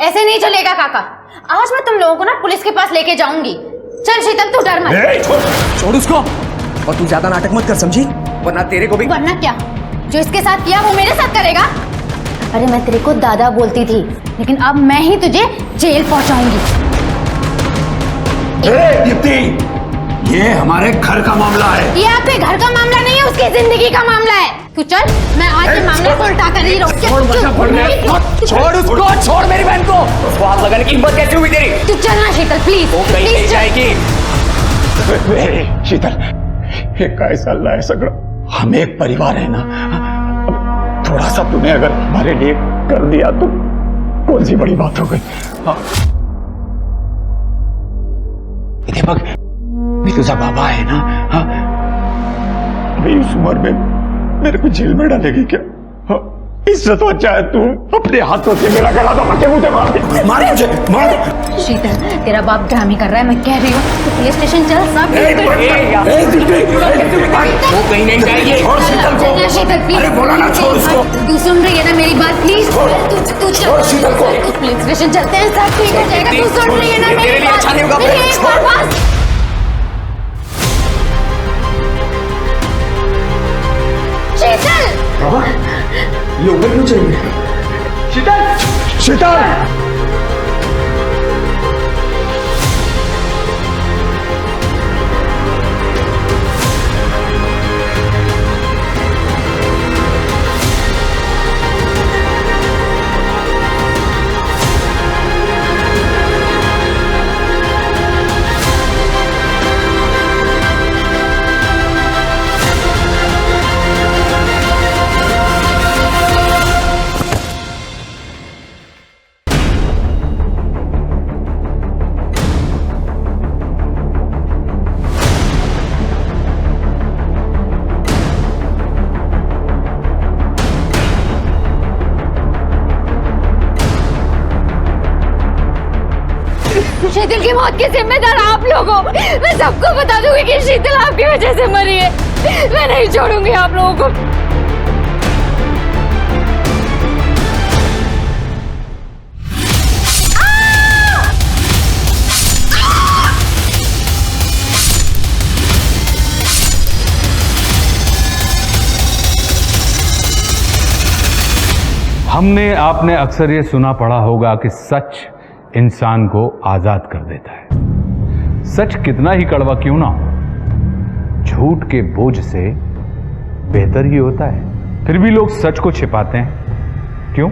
ऐसे नहीं चलेगा काका। आज मैं तुम लोगों को ना पुलिस के पास लेके जाऊंगी। चल शीतल तू डर मत। छोड़ उसको। और तू ज्यादा नाटक मत कर समझी, वरना तेरे को भी। वरना क्या? जो इसके साथ किया वो मेरे साथ करेगा? अरे मैं तेरे को दादा बोलती थी, लेकिन अब मैं ही तुझे जेल पहुंचाऊंगी। दीप्ति, ये हमारे घर का मामला है। ये आपके घर का मामला नहीं है, उसकी जिंदगी का मामला है। तू चल, मैं आज ये मामले को उल्टा कर ही रहूंगी। छोड़ उसको, छोड़ मेरी बहन को। उसको हाथ लगाने की हिम्मत कैसे हुई तेरी? तू चलना शीतल प्लीज। वो कहीं नहीं जाएगी। शीतल, ये कैसा है सगड़ा? हम एक परिवार है ना। थोड़ा सा तूने अगर हमारे लिए कर दिया तो कौन सी बड़ी बात हो गई। दीपक, तुझा बाबा है ना? हाँ, अभी इस उम्र में मेरे को जेल में डालेगी क्या? हाँ, इससे तो अच्छा है तू अपने हाथों से मेरा गला दबा के मुझे मार दे। मार मुझे, मार। शीतल, तेरा बाप ड्रामे कर रहा है, मैं कह रही हूँ तो पुलिस स्टेशन चल। सब वो कहीं नहीं जाएगी। छोड़ शीतल को। शीतल प्लीज। अरे बोला ना, छोड़ उसको। तू सुन रही है ना मेरी बात? प्लीज तू छोड़ शीतल को। पुलिस स्टेशन चलते हैं, सब ठीक हो जाएगा। तू सुन रही है ना मेरी बात? मेरी एक बार बस। शीतल, बाबा, ये ऊपर क्यों चली गई? शीतल, शीतल, शीतल की मौत के जिम्मेदार आप लोग हो। मैं सबको बता दूंगी कि शीतल आपकी वजह से मरी है। मैं नहीं छोड़ूंगी आप लोगों को। हमने आपने अक्सर ये सुना पढ़ा होगा कि सच इंसान को आजाद कर देता है। सच कितना ही कड़वा क्यों ना हो, झूठ के बोझ से बेहतर ही होता है। फिर भी लोग सच को छिपाते हैं। क्यों?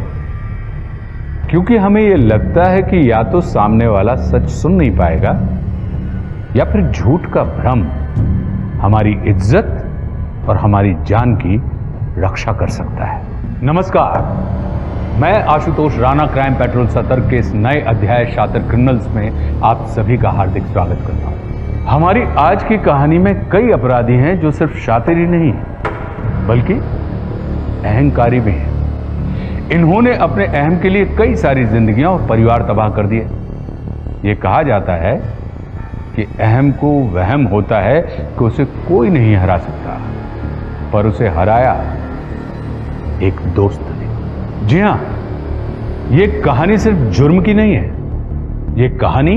क्योंकि हमें यह लगता है कि या तो सामने वाला सच सुन नहीं पाएगा, या फिर झूठ का भ्रम हमारी इज्जत और हमारी जान की रक्षा कर सकता है। नमस्कार, मैं आशुतोष राणा क्राइम पेट्रोल सतर्क के इस नए अध्याय शातिर क्रिमिनल्स में आप सभी का हार्दिक स्वागत करता हूं। हमारी आज की कहानी में कई अपराधी हैं जो सिर्फ शातिर ही नहीं बल्कि अहंकारी भी हैं। इन्होंने अपने अहम के लिए कई सारी जिंदगियां और परिवार तबाह कर दिए। ये कहा जाता है कि अहम को वहम होता है कि उसे कोई नहीं हरा सकता, पर उसे हराया एक दोस्त ने। जी हां, ये कहानी सिर्फ जुर्म की नहीं है, ये कहानी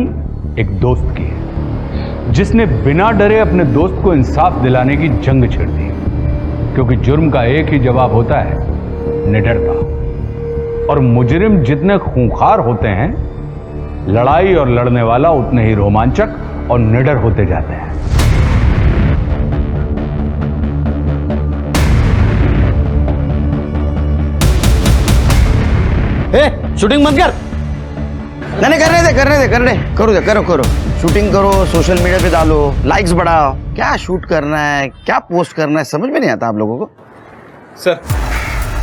एक दोस्त की है जिसने बिना डरे अपने दोस्त को इंसाफ दिलाने की जंग छेड़ दी। क्योंकि जुर्म का एक ही जवाब होता है, निडरता। और मुजरिम जितने खूंखार होते हैं, लड़ाई और लड़ने वाला उतने ही रोमांचक और निडर होते जाते हैं। शूटिंग मत कर। नहीं करने दे, करो। शूटिंग करो, सोशल मीडिया पे डालो, लाइक्स बढ़ाओ। क्या शूट करना है, क्या पोस्ट करना है, समझ में नहीं आता आप लोगों को। सर,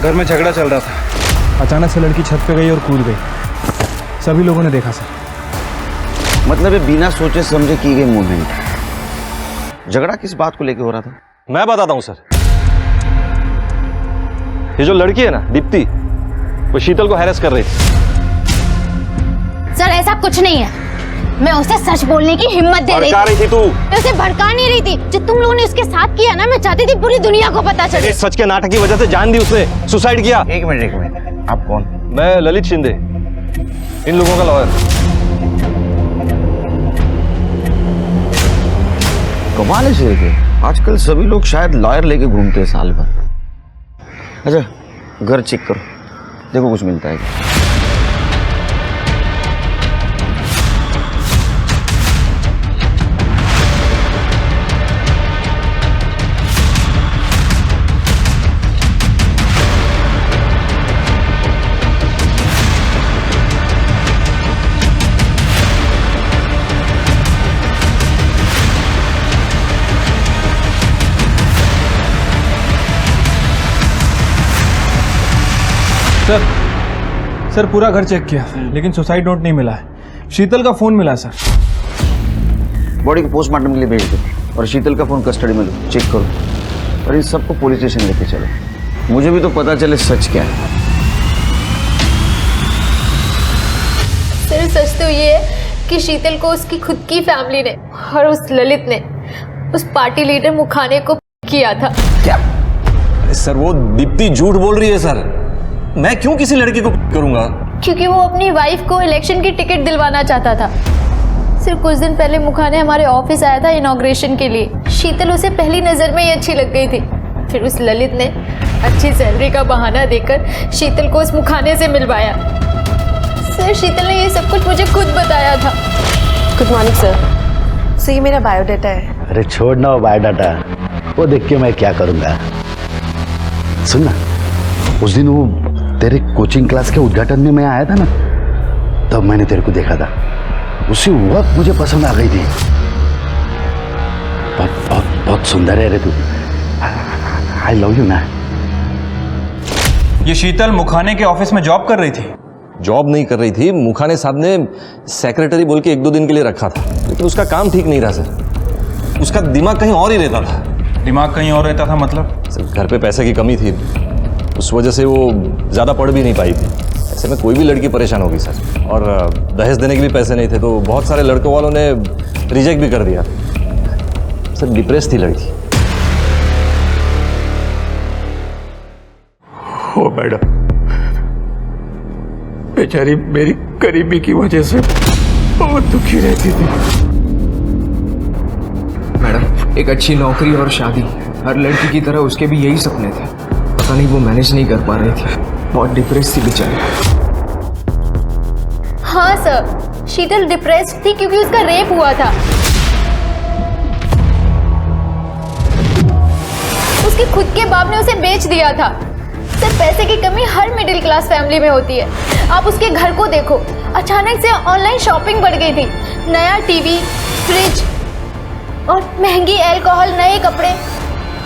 घर में झगड़ा चल रहा था, अचानक से लड़की छत पे गई और कूद गई। सभी लोगों ने देखा सर। मतलब ये बिना सोचे समझे की गई मूवमेंट। झगड़ा किस बात को लेके हो रहा था? मैं बताता हूँ सर। ये जो लड़की है ना, दीप्ति, वो शीतल को हैरेस कर रही थी। सर ऐसा कुछ नहीं है, मैं उसे सच बोलने की हिम्मत दे रही थी। तू मैं उसे भड़का नहीं रही थी। जो तुम लोगों ने उसके साथ किया ना, मैं चाहती थी पूरी दुनिया को पता चले। सच के नाटक की वजह से जान दी उसने, सुसाइड किया। एक मिनट, आप कौन? मैं ललित शिंदे, इन लोगों का लॉयर। कमाल है शेर के, आजकल सभी लोग शायद लॉयर लेके घूमते हैं साल भर। अच्छा घर चेक करो, देखो कुछ मिलता है क्या। सर पूरा घर चेक किया लेकिन सुसाइड नोट नहीं मिला है। शीतल का फोन मिला सर। बॉडी को पोस्टमार्टम के लिए भेज दो और शीतल का फोन कस्टडी में लो, चेक करो और इन सबको पुलिस स्टेशन लेके चलो। मुझे भी तो पता चले सच क्या है। सिर्फ सच तो ये है कि शीतल को उसकी खुद की फैमिली ने और उस ललित ने उस पार्टी लीडर मुखाने को किया था। क्या? सर वो दीप्ति झूठ बोल रही है सर। मैं क्यों किसी लड़की को करूंगा? क्योंकि वो अपनी वाइफ को इलेक्शन की टिकट दिलवाना चाहता था। सिर्फ कुछ दिन पहले मुखाने हमारे ऑफिस आया था इनॉग्रेशन के लिए। शीतल उसे पहली नजर में ही अच्छी लग गई थी। फिर उस ललित ने अच्छी सैलरी का बहाना देकर शीतल को उस मुखाने से मिलवाया। सर शीतल ने ये सब कुछ मुझे खुद बताया था। Good morning sir. सर ये मेरा बायोडाटा है। अरे छोड़ना वो बायोडाटा, वो देख के मैं क्या करूँगा। सुन ना, उस दिन वो तेरे कोचिंग क्लास के उद्घाटन में मैं आया था ना, तब मैंने तेरे को देखा था। उसी वक्त मुझे पसंद आ गई थी। बहुत बहुत बहुत सुंदर है रे तू। आई लव यू ना। ये शीतल मुखाने के ऑफिस में जॉब कर रही थी? जॉब नहीं कर रही थी, मुखाने साहब ने सेक्रेटरी बोल के 1-2 दिन के लिए रखा था, लेकिन उसका काम ठीक नहीं रहा सर। उसका दिमाग कहीं और ही रहता था। दिमाग कहीं और रहता था मतलब? सर घर पे पैसे की कमी थी, उस वजह से वो ज़्यादा पढ़ भी नहीं पाई थी। ऐसे में कोई भी लड़की परेशान होगी सर। और दहेज देने के भी पैसे नहीं थे, तो बहुत सारे लड़कों वालों ने रिजेक्ट भी कर दिया। सर डिप्रेस थी लड़की। ओ मैडम, बेचारी मेरी गरीबी की वजह से बहुत दुखी रहती थी। मैडम एक अच्छी नौकरी और शादी, हर लड़की की तरह उसके भी यही सपने थे। पता नहीं वो मैनेज नहीं कर पा रही थी, बहुत डिप्रेस थी बेचारी। हाँ सर, शीतल डिप्रेस्ड थी क्योंकि उसका रेप हुआ था। उसके खुद के बाप ने उसे बेच दिया था। सर पैसे की कमी हर मिडिल क्लास फैमिली में होती है। आप उसके घर को देखो, अचानक से ऑनलाइन शॉपिंग बढ़ गई थी। नया टीवी, फ्रिज और महंगी अल्कोहल, नए कपड़े,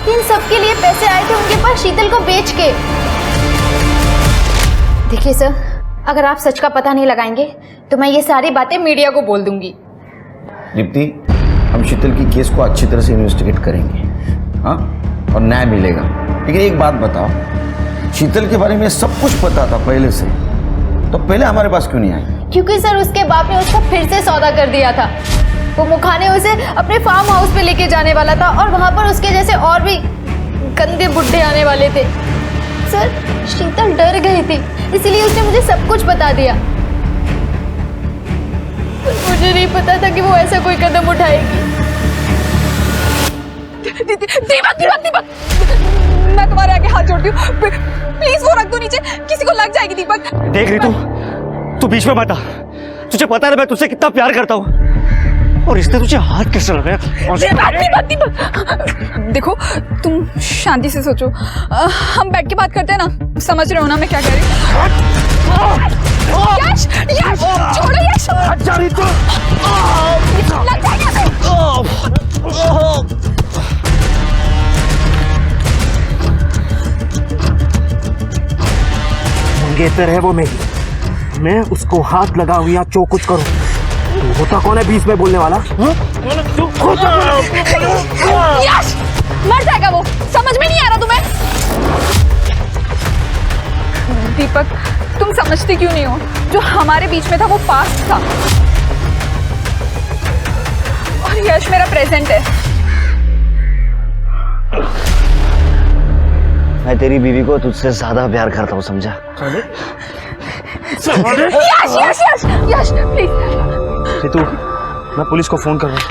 इन सब के लिए पैसे आए थे उनके पास शीतल को बेच के। देखिए सर, अगर आप सच का पता नहीं लगाएंगे तो मैं ये सारी बातें मीडिया को बोल दूंगी। दीप्ति, हम शीतल की केस को अच्छी तरह से इन्वेस्टिगेट करेंगे, हाँ, और न्याय मिलेगा। लेकिन एक बात बताओ, शीतल के बारे में सब कुछ पता था पहले से, तो पहले हमारे पास क्यों नहीं आई? क्योंकि सर उसके बाप ने उसका फिर से सौदा कर दिया था। वो मुखाने उसे अपने फार्म हाउस पे लेके जाने वाला था और वहां पर उसके जैसे और भी गंदे बुड्ढे आने वाले थे। सर शीतल डर गई थी, इसीलिए उसने मुझे सब कुछ बता दिया। मुझे नहीं पता था कि वो ऐसा कोई कदम उठाएगी। दीपक दीपक दीपक, मैं तुम्हारे आगे हाथ जोड़ती हूँ, प्लीज वो रख दो नीचे, किसी को लग जाएगी। दीपक देख रही तू बीच में बता। तुझे पता है मैं तुझसे कितना प्यार करता हूँ, और इसने तुझे हाथ कैसे लगाया? दीपक दीपक, देखो तुम शांति से सोचो, हम बैठ के बात करते हैं ना। समझ रहे हो ना मैं क्या कह रही हूँ? यश यश छोड़ो यश, जा रही तू। लग जाएगा। मंगेतर है वो मेरी, मैं उसको हाथ लगाऊं या जो कुछ करूं, तू होता कौन है बीच में बोलने वाला? यश मर जाएगा वो, समझ में नहीं आ रहा तुम्हें? दीपक तुम समझती क्यों नहीं हो? जो हमारे बीच में था वो पास्ट था और यश मेरा प्रेजेंट है। मैं तेरी बीवी को तुझसे ज्यादा प्यार करता हूँ, समझा? यश यश यश यश प्लीज रितु मैं पुलिस को फोन कर रहा हूँ।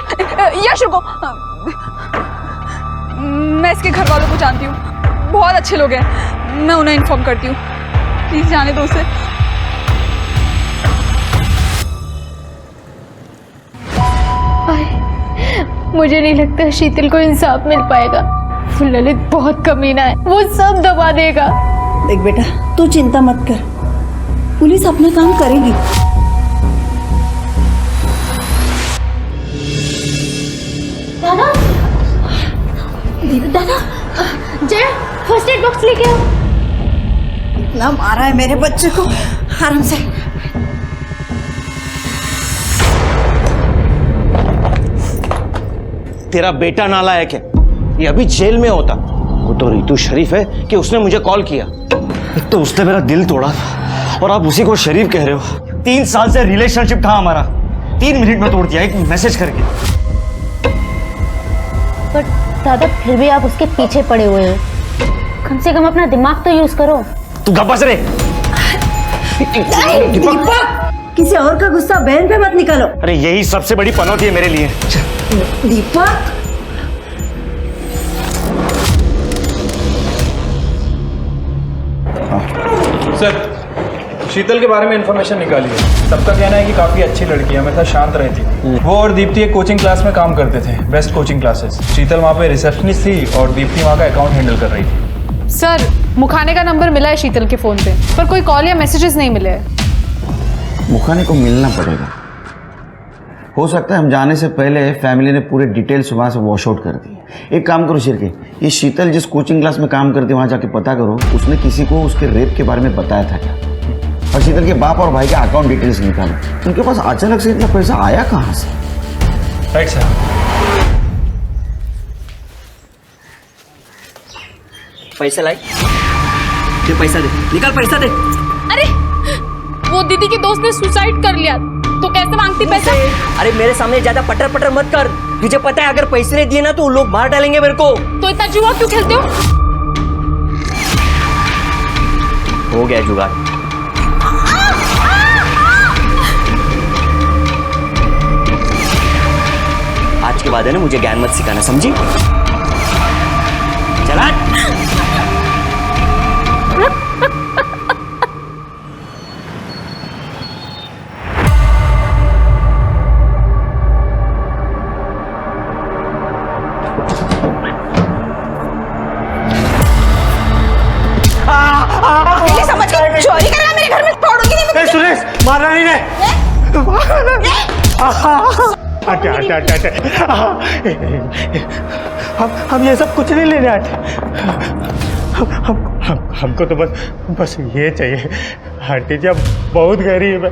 यश रुको, मैं इसके घर वालों को जानती हूँ, बहुत अच्छे लोग हैं, मैं उन्हें इन्फॉर्म करती हूँ, प्लीज जाने दो उसे। मुझे नहीं लगता शीतल को इंसाफ मिल पाएगा। वो ललित बहुत कमीना है, वो सब दबा देगा। देख बेटा, तू चिंता मत कर, पुलिस अपना काम करेगी। दादा, दादा, जय फर्स्ट एड बॉक्स लेके आओ। इतना मारा है मेरे बच्चे को, आराम से। तेरा बेटा नालायक है, ये अभी जेल में होता। वो तो रितु शरीफ है कि उसने मुझे कॉल किया। एक तो उसने मेरा दिल तोड़ा था और आप उसी को शरीफ कह रहे हो। 3 साल से रिलेशनशिप था हमारा, 3 मिनट में तोड़ दिया एक मैसेज करके। पर दादा फिर भी आप उसके पीछे पड़े हुए हो, कम से कम अपना दिमाग तो यूज करो। तू गब्बस रे। दीपक, किसी और का गुस्सा बहन पे मत निकालो। अरे यही सबसे बड़ी पनौती है मेरे लिए। दीपक, सर शीतल के बारे में इंफॉर्मेशन निकाली है। सबका कहना है कि काफ़ी अच्छी लड़की है, हमेशा शांत रहती थी। वो और दीप्ति एक कोचिंग क्लास में काम करते थे, बेस्ट कोचिंग क्लासेस। शीतल वहाँ पे रिसेप्शनिस्ट थी और दीप्ति वहाँ का अकाउंट हैंडल कर रही थी। सर, मुखाने का नंबर मिला है शीतल के फोन पे, पर कोई कॉल या मैसेजेस नहीं मिले हैं। मुखाने को मिलना पड़ेगा। हो सकता है हम जाने से पहले फैमिली ने पूरे डिटेल्स वहाँ से वॉश आउट कर दिए। एक काम करो शिरके, ये शीतल जिस कोचिंग क्लास में काम करती है वहाँ जाके पता करो उसने किसी को उसके रेप के बारे में बताया था क्या, और शीतल के बाप और भाई के अकाउंट डिटेल्स निकालो। उनके पास अचानक से इतना पैसा आया कहाँ से? Right sir. पैसा लाई, ये पैसा दे, निकाल पैसा दे। अरे वो दीदी के दोस्त ने सुसाइड कर लिया, तो कैसे मांगती पैसा? अरे मेरे सामने ज्यादा पटर पटर मत कर, तुझे पता है अगर पैसे नहीं दिए ना तो लोग बाहर डालेंगे मेरे को। तो इतना जुआ क्यों खेलते हो गया जुगाड़। आज के बाद है ना मुझे ज्ञान मत सिखाना, समझी? चला। समझ के चोरी करेगा मेरे घर में, तोड़ूंगी नहीं। सुरेश, मारना नहीं रे। हम ये सब कुछ नहीं लेने आए थे। हमको तो बस ये चाहिए। आंटी जी अब बहुत गरीब है,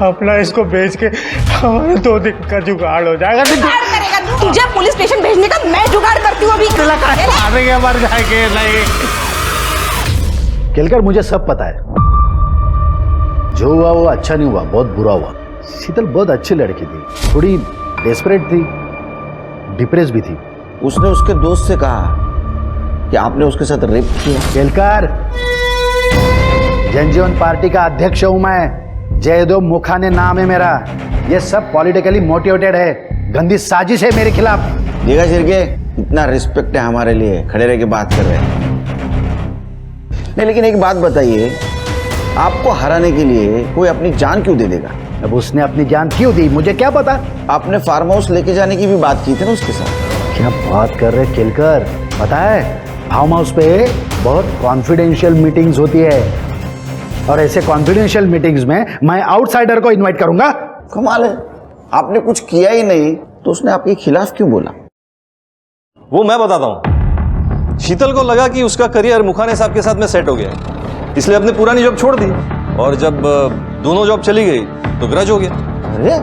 अपना इसको बेच के हमारे 2 दिन का जुगाड़ हो जाएगा। तुझे पुलिस स्टेशन भेजने का मैं जुगाड़ करती हूँ अभी। मर जाएंगे नहीं। केलकर, मुझे सब पता है, जो हुआ वो अच्छा नहीं हुआ, बहुत बुरा हुआ। शीतल बहुत अच्छी लड़की थी, थोड़ी डेस्परेट थी, डिप्रेस भी थी। उसने उसके दोस्त से कहा कि आपने उसके साथ रेप किया। केलकर, जनजीवन पार्टी का अध्यक्ष हूं मैं, जयदेव मुखाने नाम है मेरा। ये सब पॉलिटिकली मोटिवेटेड है, गंदी साजिश है मेरे खिलाफ। देखा शिरके, इतना रिस्पेक्ट है हमारे लिए, खड़े रह के बात कर रहे हैं। नहीं लेकिन एक बात बताइए, आपको हराने के लिए कोई अपनी जान क्यों दे देगा? अब उसने अपनी जान क्यों दी मुझे क्या पता। आपने फार्म हाउस लेके जाने की भी बात की थी ना उसके साथ। क्या बात कर रहे केलकर, पता है फार्म हाउस पे बहुत कॉन्फिडेंशियल मीटिंग्स होती है, और ऐसे कॉन्फिडेंशियल मीटिंग्स में मैं आउटसाइडर को इनवाइट करूंगा? कमाल है, आपने कुछ किया ही नहीं तो उसने आपके खिलाफ क्यों बोला? वो मैं बताता हूँ। शीतल को लगा कि उसका करियर मुखाने साहब के साथ में सेट हो गया, इसलिए अपने पुरानी जॉब छोड़ दी, और जब दोनों जॉब चली गई तो ग्रज हो गया। अरे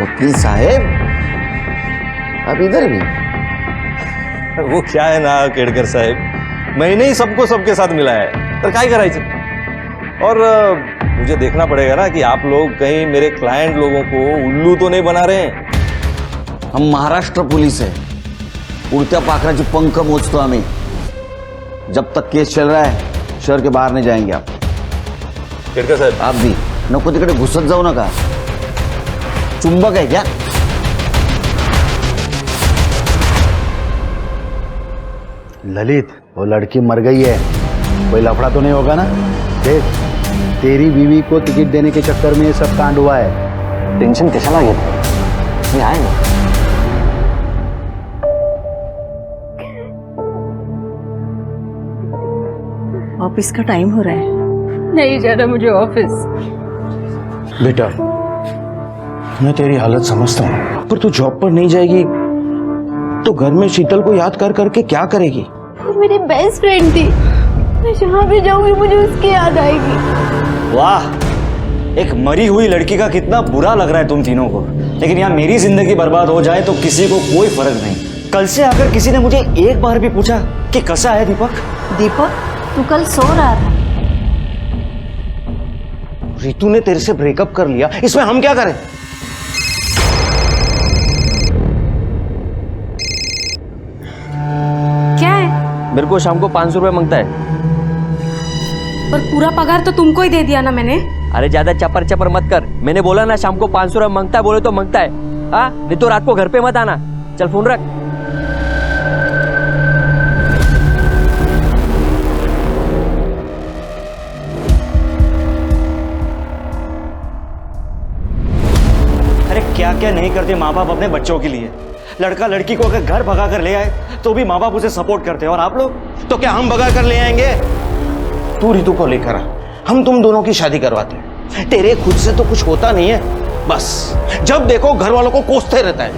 वकील साहब, आप इधर भी? वो क्या है ना केड़कर साहब, मैंने ही सबको सबके साथ मिला है, तो क्या कराई। और मुझे देखना पड़ेगा ना कि आप लोग कहीं मेरे क्लाइंट लोगों को उल्लू तो नहीं बना रहे हैं। हम महाराष्ट्र पुलिस है, उड़त्या पाखराची पंख मोजतो आम्ही। जब तक केस चल रहा है शहर के बाहर नहीं जाएंगे आप। केडकर साहेब आप भी नको तिकडे घुसत जाऊ नका. चुंबक आहे क्या? ललित, वो लड़की मर गई है. कोई लफड़ा तो नहीं होगा ना? देख, तेरी बीवी को टिकट देने के चक्कर में ये सब कांड हुआ है. टेंशन कशाला घेत मी आहे ना. ऑफिस का टाइम हो रहा है. नहीं जाना मुझे ऑफिस. बेटा मैं तेरी हालत समझता हूँ, पर तू जॉब पर नहीं जाएगी तो घर में शीतल को याद कर करके क्या करेगी? वो मेरी बेस्ट फ्रेंड थी. मैं जहाँ भी जाऊंगी मुझे उसकी याद आएगी. वाह, एक मरी हुई लड़की का कितना बुरा लग रहा है तुम तीनों को. लेकिन यहाँ मेरी जिंदगी बर्बाद हो जाए तो किसी को कोई फर्क नहीं. कल से अगर किसी ने मुझे एक बार भी पूछा कि कैसा है दीपक. दीपक, तू कल सो रहा था. रितु ने तेरे से ब्रेकअप कर लिया, इसमें हम क्या करें? क्या है? मेरे को शाम को 500 रुपए मांगता है. पर पूरा पगार तो तुमको ही दे दिया ना मैंने. अरे ज्यादा चपर चपर मत कर. मैंने बोला ना शाम को 500 रुपए मांगता है, बोले तो मांगता है. हाँ, नहीं तो रात को घर पे मत आना. चल फोन रख. अरे क्या क्या नहीं करते माँ बाप अपने बच्चों के लिए. लड़का लड़की को अगर घर भगा कर ले आए तो भी माँ बाप उसे सपोर्ट करते हैं. और आप लोग तो क्या हम भगा कर ले आएंगे? तू रितु को लेकर आ, हम तुम दोनों की शादी करवाते हैं. तेरे खुद से तो कुछ होता नहीं है. बस जब देखो घर वालों को कोसते रहता है.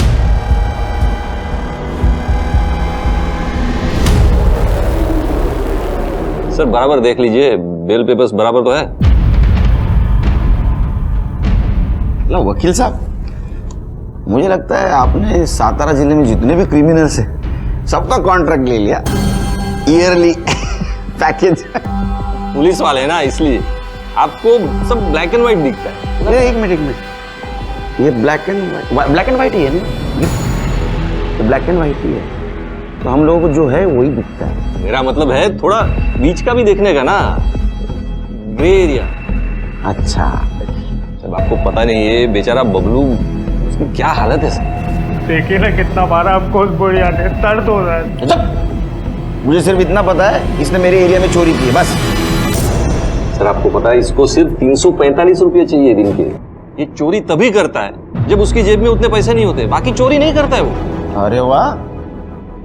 सर बराबर देख लीजिए, बेल पेपर्स बराबर तो है. लो वकील साहब, मुझे लगता है आपने सातारा जिले में जितने भी क्रिमिनल्स हैं सबका कॉन्ट्रैक्ट ले लिया. Yearly package. पुलिस वाले हैं ना, इसलिए आपको सब ब्लैक एंड व्हाइट दिखता है. एक मिनट, ये ब्लैक एंड व्हाइट ही है ना? तो ब्लैक एंड व्हाइट ही है तो हम लोगों को जो है वही दिखता है. मेरा मतलब है थोड़ा बीच का भी देखने का ना, ग्रे एरिया. अच्छा, जब आपको पता नहीं है बेचारा बबलू, उसकी क्या हालत है सर. देखिए ना कितना मारा हमको उस बुढ़िया ने. दर्द हो रहा है. अच्छा, मुझे सिर्फ इतना पता है इसने मेरे एरिया में चोरी की है बस. सर आपको पता है इसको सिर्फ 345 रुपये चाहिए दिन के. ये चोरी तभी करता है जब उसकी जेब में उतने पैसे नहीं होते, बाकी चोरी नहीं करता है वो. अरे वाह,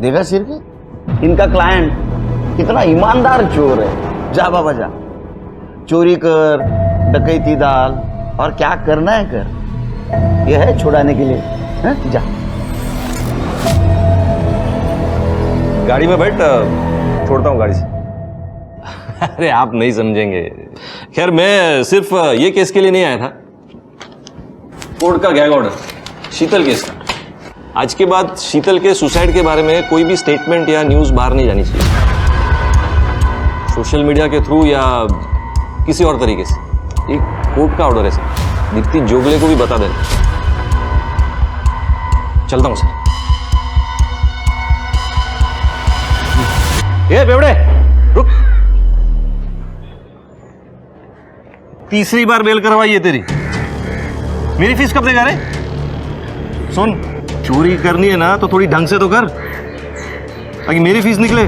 देखा सिर के इनका क्लाइंट कितना ईमानदार चोर है. जा बाबा जा, चोरी कर, डकैती डाल, और क्या करना है कर. यह है छुड़ाने के लिए. है? जा गाड़ी में बैठ, छोड़ता हूँ गाड़ी से. अरे आप नहीं समझेंगे. खैर मैं सिर्फ ये केस के लिए नहीं आया था. कोर्ट का गैग ऑर्डर शीतल केस का. आज के बाद शीतल के सुसाइड के बारे में कोई भी स्टेटमेंट या न्यूज बाहर नहीं जानी चाहिए. सोशल मीडिया के थ्रू या किसी और तरीके से. एक कोर्ट का ऑर्डर है सर. दीप्ति जोगले को भी बता देना. चलता हूं सर. ए बेवड़े रुक. तीसरी बार बेल करवाई है तेरी. मेरी फीस कब देगा रे? सुन, चोरी करनी है ना तो थोड़ी ढंग से तो कर, ताकि मेरी फीस निकले.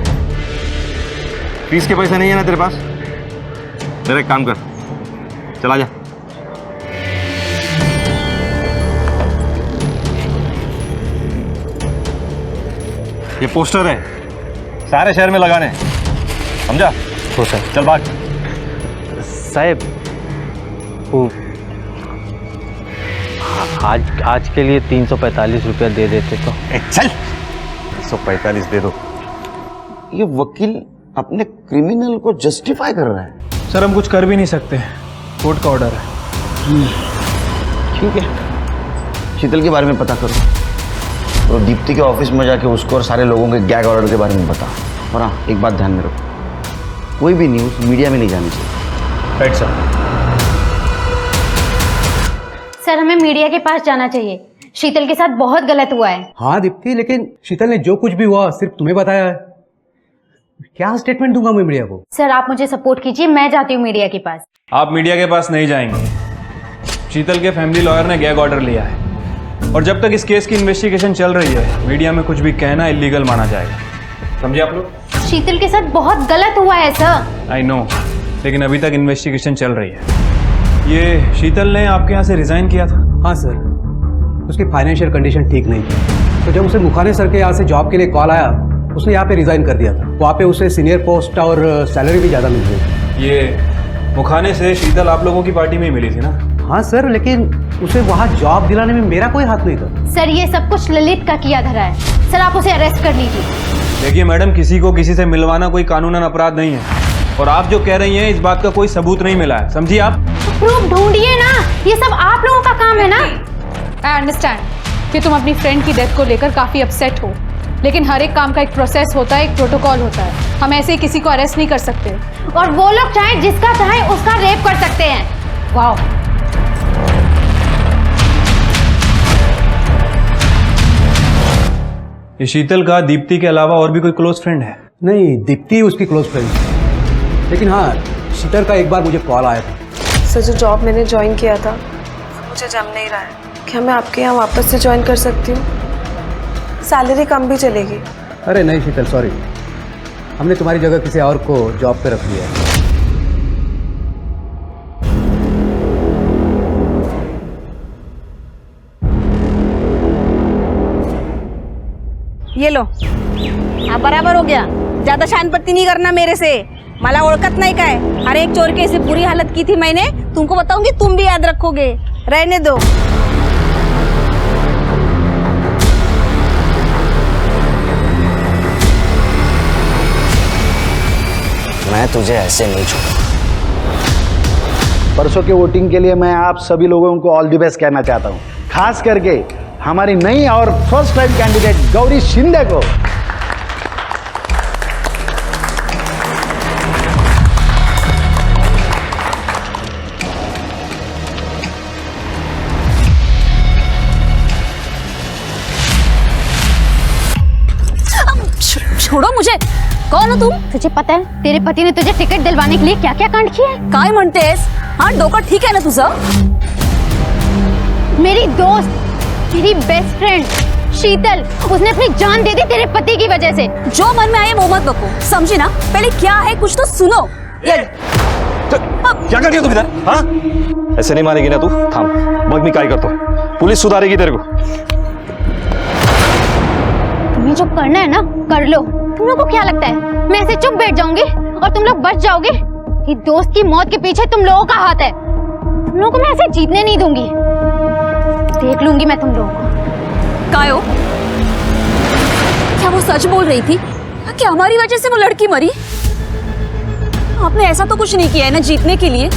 फीस के पैसे नहीं है ना तेरे पास? मेरा एक काम कर, चला जा. ये पोस्टर है, सारे शहर में लगाने, समझा? हो सर. चल भाग. साहब वो आज के लिए 345 रुपया दे देते तो. चल. 145 दे दो. ये वकील अपने क्रिमिनल को जस्टिफाई कर रहा है. सर हम कुछ कर भी नहीं सकते, कोर्ट का ऑर्डर है. ठीक है, शीतल के बारे में पता करो और दीप्ति के ऑफिस में जाके उसको और सारे लोगों के गैग ऑर्डर के बारे में बता. और हाँ, एक बात ध्यान में रखो, कोई भी न्यूज़ मीडिया में नहीं जानी चाहिए. Right sir. सर हमें मीडिया के पास जाना चाहिए. शीतल के साथ बहुत गलत हुआ है. हाँ दीप्ति, लेकिन शीतल ने जो कुछ भी हुआ सिर्फ तुम्हें बताया है. क्या स्टेटमेंट दूंगा मैं मीडिया को? सर आप मुझे सपोर्ट कीजिए, मैं जाती हूँ मीडिया के पास। आप मीडिया के पास नहीं जाएंगे। शीतल के फैमिली लॉयर ने गैग ऑर्डर लिया है और जब तक इस केस की इन्वेस्टिगेशन चल रही है मीडिया में कुछ भी कहना इलीगल माना जाएगा। समझे आप लोग? शीतल के साथ बहुत गलत हुआ है सर। आई नो, लेकिन अभी तक इन्वेस्टिगेशन चल रही है। ये शीतल ने आपके यहाँ से रिजाइन किया था? हाँ सर, उसकी फाइनेंशियल कंडीशन ठीक नहीं थी, तो जब उसे मुखाने सर के यहाँ से जॉब के लिए कॉल आया उसने यहाँ पे रिजाइन कर दिया था। वहाँ पे उसे सीनियर पोस्ट और सैलरी भी ज़्यादा मिल रही थी। ये मुखाने से शीतल आप लोगों की पार्टी में ही मिली थी ना? हाँ सर, लेकिन उसे वहाँ जॉब दिलाने में मेरा कोई हाथ नहीं था। सर ये सब कुछ ललित का किया धरा है। सर आप उसे अरेस्ट कर लीजिए। देखिए मैडम, किसी को किसी से मिलवाना कोई कानूनन अपराध नहीं है और आप जो कह रही हैं इस बात का कोई सबूत नहीं मिला है। समझिए आप? प्रूफ ढूंढिए ना, ये सब आप लोगों का काम है ना। आई अंडरस्टैंड कि तुम अपनी फ्रेंड की डेथ को लेकर काफ़ी अपसेट हो, लेकिन हर एक काम का एक प्रोसेस होता है, एक प्रोटोकॉल होता है। हम ऐसे ही किसी को अरेस्ट नहीं कर सकते। और वो लोग चाहे जिसका चाहे उसका रेप कर सकते हैं। वाह, ये शीतल का दीप्ति के अलावा और भी कोई क्लोज फ्रेंड है? नहीं, दीप्ति उसकी क्लोज फ्रेंड थी, लेकिन हाँ शीतल का एक बार मुझे कॉल आया था। सर जो जॉब मैंने ज्वाइन किया था मुझे जम नहीं रहा है, क्या मैं आपके यहाँ वापस से ज्वाइन कर सकती हूँ? सैलरी कम भी चलेगी। अरे नहीं शीतल, सॉरी, हमने तुम्हारी जगह किसी और को जॉब पे रख लिया है। ये लो, हाँ बराबर हो गया। ज्यादा शानपत्ती नहीं करना मेरे से, मला ओळखत नहीं का है। हर एक चोर की ऐसी बुरी हालत की थी मैंने, तुमको बताऊंगी, तुम भी याद रखोगे। रहने दो। मैं तुझे ऐसे नहीं छोड़ूंगा। परसों के वोटिंग के लिए मैं आप सभी लोगों को ऑल द बेस्ट कहना चाहता हूँ, खास करके हमारी नई और first time candidate Gauri Shinde को। छोड़ो मुझे। कौन हो तुम? तुझे पता है तेरे पति ने तुझे टिकट दिलवाने के लिए क्या क्या कांड किया है? काय म्हणतेस? हाँ डोका ठीक है ना तुझं? मेरी दोस्त, मेरी बेस्ट फ्रेंड शीतल, उसने अपनी जान दे दी तेरे पति की वजह से। जो मन में आए वो मत बको, समझी ना? पहले क्या है कुछ तो सुनो। क्या कर रही हो तुम इधर? हाँ, ऐसे नहीं मानेगी ना तू। थाम, बग मी काय करतो, पुलिस सुधारेगी तेरे को। तुम्हें जो करना है ना कर लो। तुम लोग को क्या लगता है मैं ऐसे चुप बैठ जाऊंगी और तुम लोग बच जाओगे? ये दोस्त की मौत के पीछे तुम लोगों का हाथ है। तुम लोगों को मैं ऐसे जीतने नहीं दूंगी। देख लूंगी मैं तुम लोगों को। कायो, क्या वो सच बोल रही थी कि हमारी वजह से वो लड़की मरी? आपने ऐसा तो कुछ नहीं किया है ना जीतने के लिए।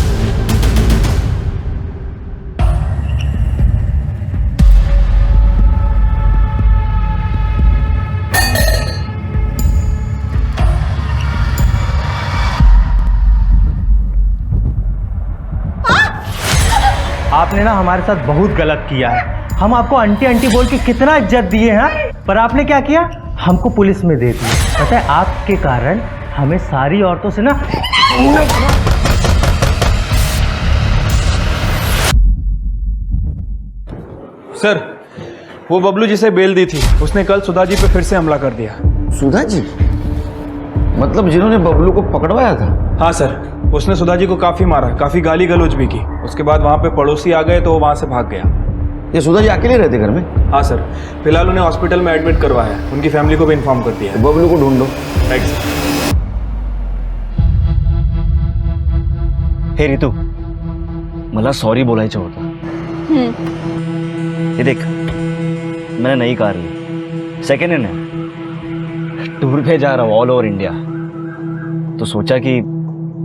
आपने ना हमारे साथ बहुत गलत किया है। हम आपको आंटी आंटी बोल के कितना इज्जत दिए हैं, पर आपने क्या किया? हमको पुलिस में दे दिया। पता है आपके कारण हमें सारी औरतों से ना। सर, वो बबलू जिसे बेल दी थी उसने कल सुधा जी पे फिर से हमला कर दिया। सुधा जी? मतलब जिन्होंने बबलू को पकड़वाया था? हाँ सर, उसने सुधा जी को काफी मारा, काफी गाली गलौज भी की। उसके बाद वहाँ पे पड़ोसी आ गए तो वो वहाँ से भाग गया। ये सुधा जी अकेले रहते घर में? हाँ सर, फिलहाल उन्हें हॉस्पिटल में एडमिट करवाया है। उनकी फैमिली को भी इन्फॉर्म कर दिया है। बबलू को ढूंढ लो। Right sir. हे रितू, मला सॉरी बोलायचं होतं। ये देख, मैंने नई कार ली, सेकेंड हैंड है, टूर पे जा रहा हूँ ऑल ओवर इंडिया, तो सोचा कि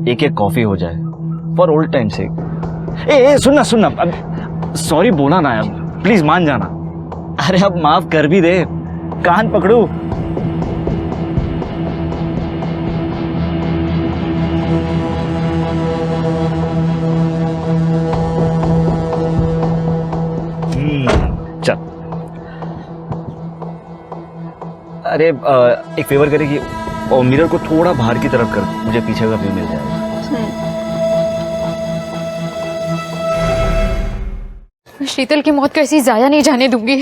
एक एक कॉफी हो जाए फॉर ओल्ड टाइम से। ए सुनना सुनना, अब सॉरी बोला ना यार, प्लीज मान जाना। अरे अब माफ कर भी दे, कान पकड़ू। चल, अरे एक फेवर करेगी, और मिरर को थोड़ा बाहर की तरफ कर, मुझे पीछे का व्यू मिल जाएगा। शीतल की मौत कैसी जाया नहीं जाने दूंगी।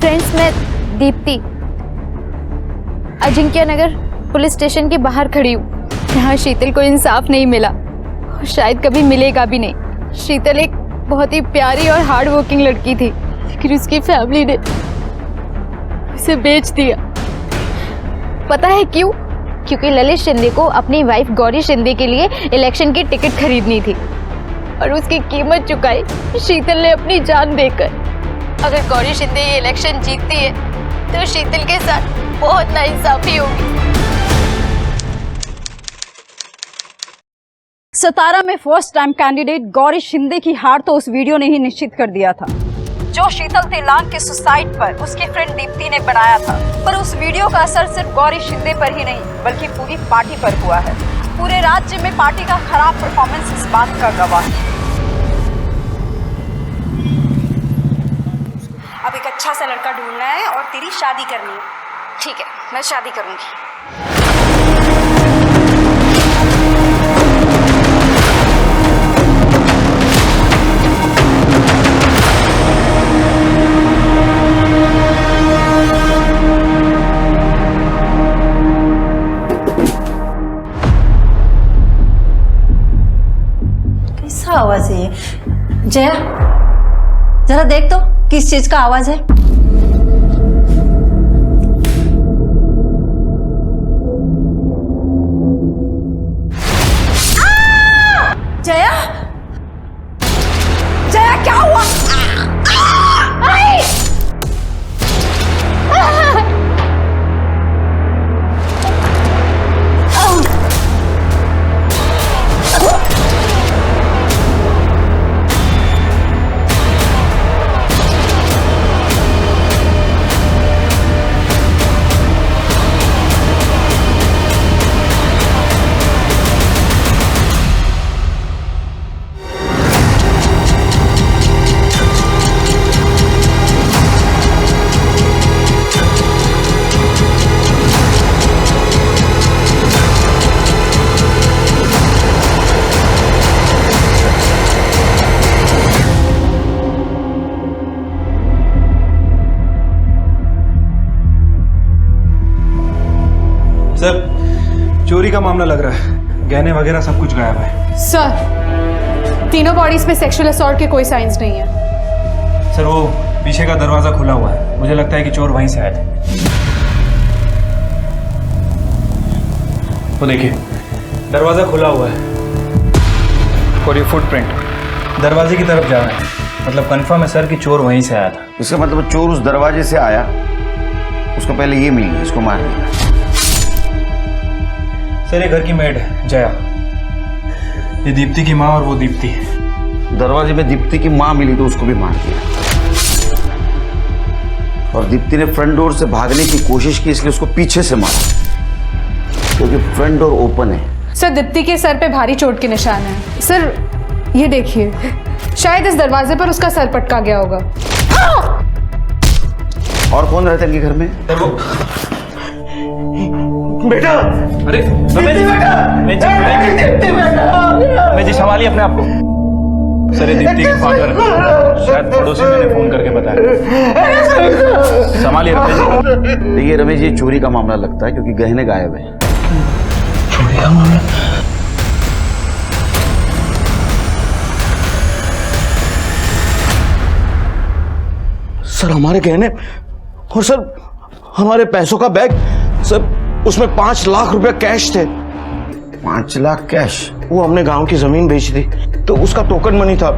फ्रेंड्स, मैं दीप्ति अजिंक्य नगर पुलिस स्टेशन के बाहर खड़ी हूँ। यहाँ शीतल को इंसाफ नहीं मिला और शायद कभी मिलेगा भी नहीं। शीतल एक बहुत ही प्यारी और हार्ड वर्किंग लड़की थी, लेकिन उसकी फैमिली ने उसे बेच दिया। पता है क्यों? क्योंकि ललित शिंदे को अपनी वाइफ गौरी शिंदे के लिए इलेक्शन की टिकट खरीदनी थी और उसकी कीमत चुकाई शीतल ने अपनी जान देकर। अगर गौरी शिंदे ये इलेक्शन जीतती है तो शीतल के साथ बहुत नाइंसाफी होगी। सतारा में first time candidate Gauri Shinde की हार तो उस वीडियो ने ही निश्चित कर दिया था, जो शीतल तेलांग के सुसाइड पर उसकी फ्रेंड दीप्ति ने बनाया था। पर उस वीडियो का असर सिर्फ गौरी शिंदे पर ही नहीं बल्कि पूरी पार्टी पर हुआ है। पूरे राज्य में पार्टी का खराब परफॉर्मेंस इस बात का गवाह है। अब एक अच्छा सा लड़का ढूंढना है और तेरी शादी करनी है। ठीक है, मैं शादी करूंगी। कैसा आवाज है ये? जया, जरा देख तो किस चीज का आवाज है। जया, जया क्या हुआ? सर, चोरी का मामला लग रहा है। गहने वगैरह सब कुछ गायब है। सर, तीनों बॉडीज पे सेक्सुअल असॉल्ट के कोई साइंस नहीं है। सर, वो पीछे का दरवाजा खुला हुआ है। मुझे लगता है कि चोर वहीं से आए थे। वो देखिए, दरवाजा खुला हुआ है और ये फुटप्रिंट दरवाजे की तरफ जा रहा है। मतलब कंफर्म है सर कि चोर वहीं से आया था। इसका मतलब चोर उस दरवाजे से आया, उसको पहले ये मिल गई, इसको मार दिया। सर, ये घर की मेड है जया। ये दीप्ति की माँ और वो दीप्ति। दरवाजे में दीप्ति की माँ मिली तो उसको भी मार दिया। और दीप्ति ने फ्रंट डोर से भागने की कोशिश की, इसलिए उसको पीछे से मारा, क्योंकि फ्रंट डोर ओपन है। सर, दीप्ति के सर पे भारी चोट के निशान है। सर, ये देखिए, शायद इस दरवाजे पर उसका सर पटका गया होगा। और कौन रहता है इनके घर में? सर, वो बेटा, अरे मैं जी संभालिए अपने आप को। सर, ये दीप्ति के फादर शायद पड़ोसी मैंने फोन करके बताया। संभालिए रमेश जी। देखिए रमेश, ये चोरी का मामला लगता है क्योंकि गहने गायब है। चोरी का मामला? सर, हमारे गहने और सर हमारे पैसों का बैग, सर उसमें 5 लाख रुपए कैश थे। 5 लाख कैश? वो हमने गांव की जमीन बेची थी तो उसका टोकन मनी था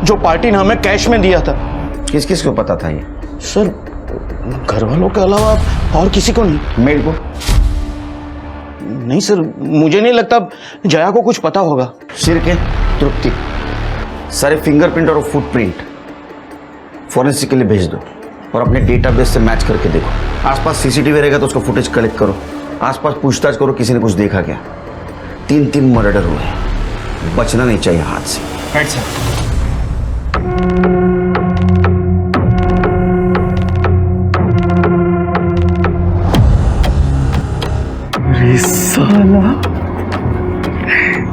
जो पार्टी ने हमें कैश में दिया था। किस किस को पता था ये? सर, घर वालों के अलावा और किसी को नहीं। मेरे को? नहीं सर, मुझे नहीं लगता जया को कुछ पता होगा। सिर के तृप्ति सारे फिंगरप्रिंट और फुटप्रिंट फॉरेंसिक के लिए भेज दो और अपने डेटाबेस से मैच करके देखो। आसपास सीसीटीवी रहेगा तो उसका फुटेज कलेक्ट करो। आसपास पूछताछ करो, किसी ने कुछ देखा क्या। 3 मर्डर हुए, बचना नहीं चाहिए हाथ से। Right sir.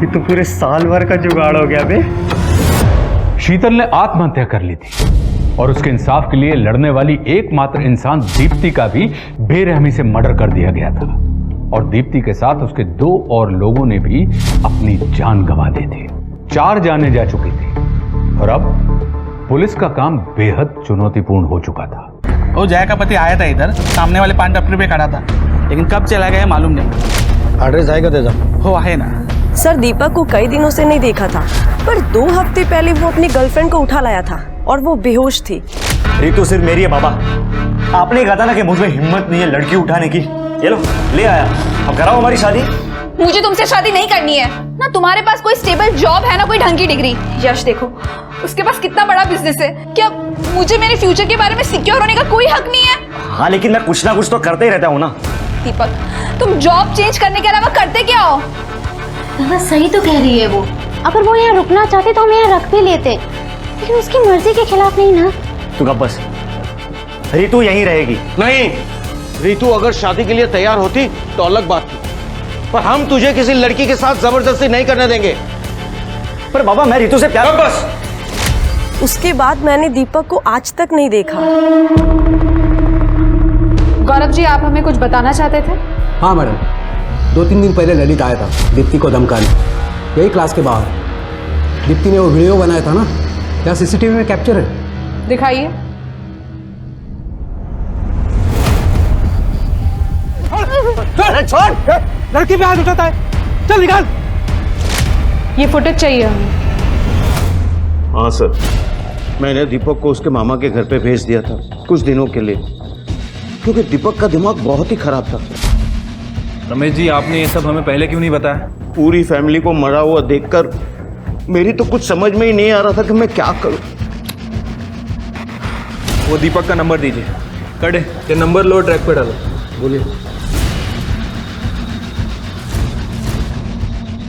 ये तो पूरे साल भर का जुगाड़ हो गया बे। शीतल ने आत्महत्या कर ली थी और उसके इंसाफ के लिए लड़ने वाली एकमात्र इंसान दीप्ति का भी बेरहमी से मर्डर कर दिया गया था और दीप्ति के साथ उसके 2 और लोगों ने भी अपनी जान गंवा दी थी। 4 जानें जा चुकी थी और अब पुलिस का काम बेहद चुनौतीपूर्ण हो चुका था। वो जया का पति आया था इधर, सामने वाले पान टपरी पे खड़ा था, लेकिन कब चला गया मालूम नहीं। एड्रेस आएगा दे दो। वो है ना। सर दीपक को कई दिनों से नहीं देखा था, पर 2 हफ्ते पहले वो अपनी गर्लफ्रेंड को उठा लाया था और वो बेहोश थी। रितु सिर्फ मेरी है बाबा। आपने कहा था ना कि मुझ में हिम्मत नहीं है लड़की उठाने की। ये लो ले आया, अब कराओ हमारी शादी। मुझे तुमसे शादी नहीं करनी है ना। तुम्हारे पास कोई स्टेबल जॉब है ना कोई ढंग की डिग्री। यश देखो, उसके पास कितना बड़ा बिजनेस है। क्या मुझे मेरे फ्यूचर के बारे में सिक्योर होने का कोई हक नहीं है? हाँ लेकिन मैं कुछ ना कुछ तो करते ही रहता हूँ ना। दीपक, तुम जॉब चेंज करने के अलावा करते क्या हो? दादा सही तो कह रही है वो। अगर वो यहाँ रुकना चाहते तो हम यहाँ रख भी लेते, लेकिन उसकी मर्जी के खिलाफ नहीं ना। तू कब बस, रितु यहीं रहेगी। नहीं, रितु अगर शादी के लिए तैयार होती तो अलग बात थी, पर हम तुझे किसी लड़की के साथ जबरदस्ती नहीं करने देंगे। पर बाबा मैं रितु से प्यार। बस। उसके बाद मैंने दीपक को आज तक नहीं देखा। गौरव जी, आप हमें कुछ बताना चाहते थे? हाँ मैडम, 2-3 दिन पहले ललित आया था दीप्ति को धमकाने, यही क्लास के बाहर। दीप्ति ने वो वीडियो बनाया था ना, क्या सीसीटीवी में कैप्चर है? दिखाइए। छोड़, लड़की पे हाथ उठाता है, चल निकाल। ये फुटेज चाहिए हमें। हाँ सर, मैंने दीपक को उसके मामा के घर पे भेज दिया था कुछ दिनों के लिए, क्योंकि दीपक का दिमाग बहुत ही खराब था। रमेश जी, आपने ये सब हमें पहले क्यों नहीं बताया? पूरी फैमिली को मरा हुआ देखकर मेरी तो कुछ समझ में ही नहीं आ रहा था कि मैं क्या करूं। वो दीपक का नंबर दीजिए। कड़े, ये नंबर लो, ट्रैक पे डालो। बोलिए।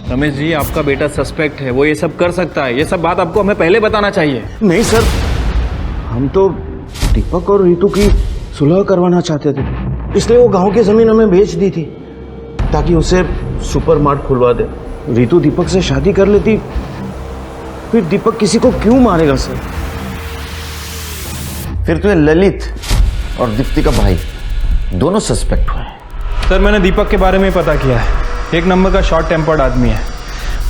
रमेश जी, आपका बेटा सस्पेक्ट है, वो ये सब कर सकता है। ये सब बात आपको हमें पहले बताना चाहिए। नहीं सर, हम तो दीपक और रितु की सुलह करवाना चाहते थे, इसलिए वो गांव की जमीन हमें बेच दी थी ताकि उसे सुपर मार्ट खुलवा दे। रितु दीपक से शादी कर लेती, फिर दीपक किसी को क्यों मारेगा सर? फिर तो ये ललित और दीप्ति का भाई दोनों सस्पेक्ट हुए हैं। सर, मैंने दीपक के बारे में पता किया है। एक नंबर का शॉर्ट टेम्पर्ड आदमी है।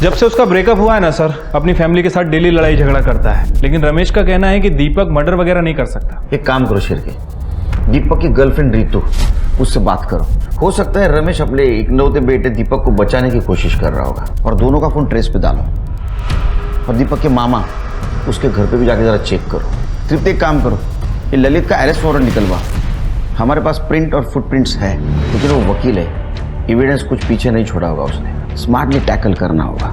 जब से उसका ब्रेकअप हुआ है ना सर, अपनी फैमिली के साथ डेली लड़ाई झगड़ा करता है। लेकिन रमेश का कहना है कि दीपक मर्डर वगैरह नहीं कर सकता। एक काम करो शेर के, दीपक की गर्लफ्रेंड रितु, उससे बात करो। हो सकता है रमेश अपने इकलौते बेटे दीपक को बचाने की कोशिश कर रहा होगा, और दोनों का फोन ट्रेस पे डालो। और दीपक के मामा, उसके घर पे भी जाके जरा चेक करो। सिर्फ एक काम करो, ये ललित का अरेस्ट वारंट निकलवा। हमारे पास प्रिंट और फुटप्रिंट्स है, लेकिन वो वकील है, एविडेंस कुछ पीछे नहीं छोड़ा होगा उसने। स्मार्टली टैकल करना होगा।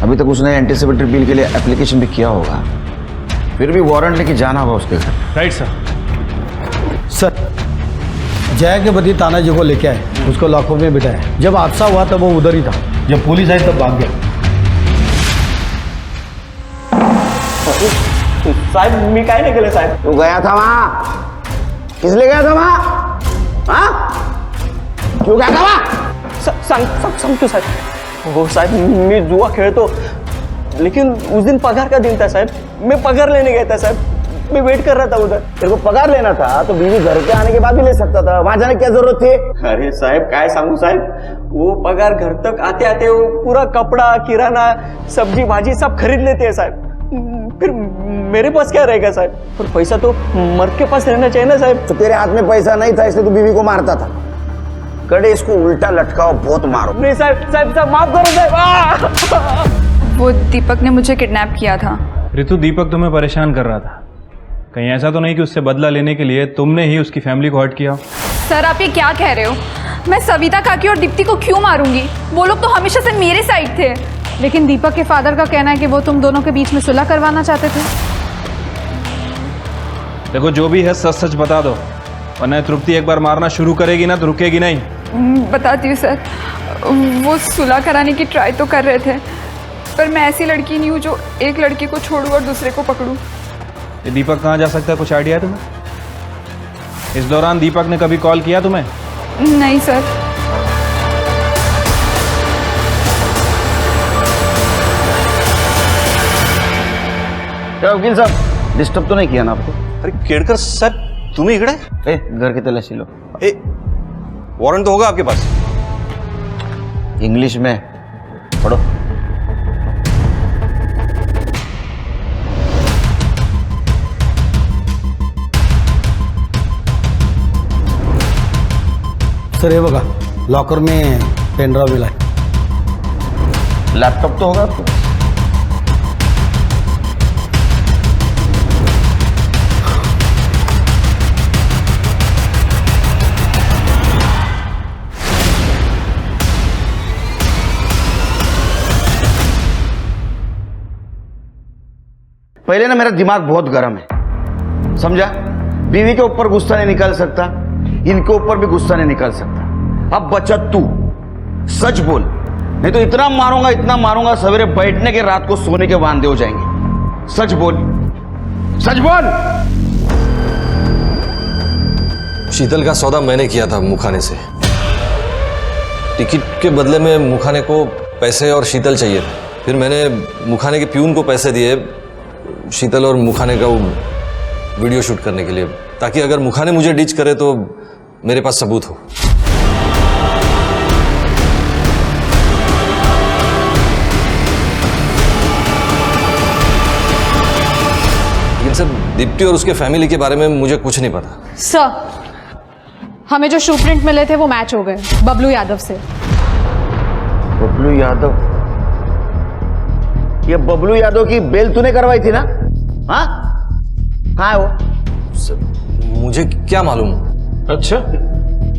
अभी तक उसने एंटीसिपेटरी बिल के लिए एप्लीकेशन भी किया होगा, फिर भी वारंट लेके जाना होगा उसके घर। Right sir. सर, जया के पति ताना जी को लेके आए, उसको लॉकअप में बिठाया। जब हादसा हुआ तब वो उधर ही था, जब पुलिस आई तब भाग गया। साहब, मैं काय नहीं केलं साहब? तू गया था वहां, किस लिए गया था वहां? हाँ? क्यों गया था वहां? सांगतो साहब। हो साहब, मी जुआ खेळतो, लेकिन उस दिन पगार का दिन था साहब। मैं पगार लेने गया था साहब, मैं वेट कर रहा था उधर। तेरे को पगार लेना था तो बीवी घर पे आने के बाद भी ले सकता था, वहां जाने की क्या जरूरत थी? अरे साहब, काय सांगू साहब, वो पगार घर तक आते आते वो पूरा कपड़ा, किराना, सब्जी भाजी सब खरीद लेते हैं साहब। फिर मेरे पास क्या रहेगा साहब? और पैसा तो मर्द के पास रहना चाहिए ना साहब। तो तेरे हाथ में पैसा नहीं था, इसलिए तू बीवी को मारता था। कड़े, इसको उल्टा लटकाओ, बहुत मारो। नहीं साहब, साहब माफ करो साहब। वो दीपक ने मुझे किडनैप किया था। रितु, दीपक तुम्हें परेशान कर रहा था। कहीं ऐसा तो नहीं कि उससे बदला लेने के लिए तुमने ही उसकी फैमिली को हर्ट किया? सर, आप ये क्या कह रहे हो? मैं सविता काकी और दीप्ति को क्यों मारूंगी? वो लोग तो हमेशा से मेरे साइड थे। लेकिन दीपक के फादर का कहना है कि वो तुम दोनों के बीच में सुलह करवाना चाहते थे। देखो, जो भी है सच सच बता दो, वरना तृप्ति एक बार मारना शुरू करेगी ना तो रुकेगी नहीं। बताती हूँ सर, वो सुलह कराने की ट्राई तो कर रहे थे, पर मैं ऐसी लड़की नहीं हूँ जो एक लड़की को छोड़ूं और दूसरे को पकड़ूं। ये दीपक कहाँ जा सकता है, कुछ आइडिया है तुम्हें? इस दौरान दीपक ने कभी कॉल किया तुम्हें? नहीं सर। क्या वकील साहब, डिस्टर्ब तो नहीं किया ना आपको? अरे केड़कर साहब, तुम्ही इकडे? घर की तलाशी लो। वारंट तो होगा आपके पास? इंग्लिश में पढ़ो। सर हे बघा, लॉकर में पेन ड्राइव मिला है। लैपटॉप तो होगा आपको? पहले ना मेरा दिमाग बहुत गर्म है, समझा? बीवी के ऊपर गुस्सा नहीं निकाल सकता, इनके ऊपर भी गुस्सा नहीं निकाल सकता। अब बचा तू, सच बोल, नहीं तो इतना मारूंगा सवेरे बैठने के रात को सोने के वांदे हो जाएंगे। सच बोल, सच बोल। शीतल का सौदा मैंने किया था मुखाने से। टिकट के बदले में मुखाने को पैसे और शीतल चाहिए था। फिर मैंने मुखाने के प्यून को पैसे दिए शीतल और मुखाने का वो वीडियो शूट करने के लिए, ताकि अगर मुखाने मुझे डिच करे तो मेरे पास सबूत हो। लेकिन सर, दीप्ति और उसके फैमिली के बारे में मुझे कुछ नहीं पता। सर, हमें जो शू प्रिंट मिले थे वो मैच हो गए बबलू यादव से। बबलू यादव? ये बबलू यादव की बेल तूने करवाई थी ना? हाँ, कहाँ है वो? सर, मुझे क्या मालूम। अच्छा,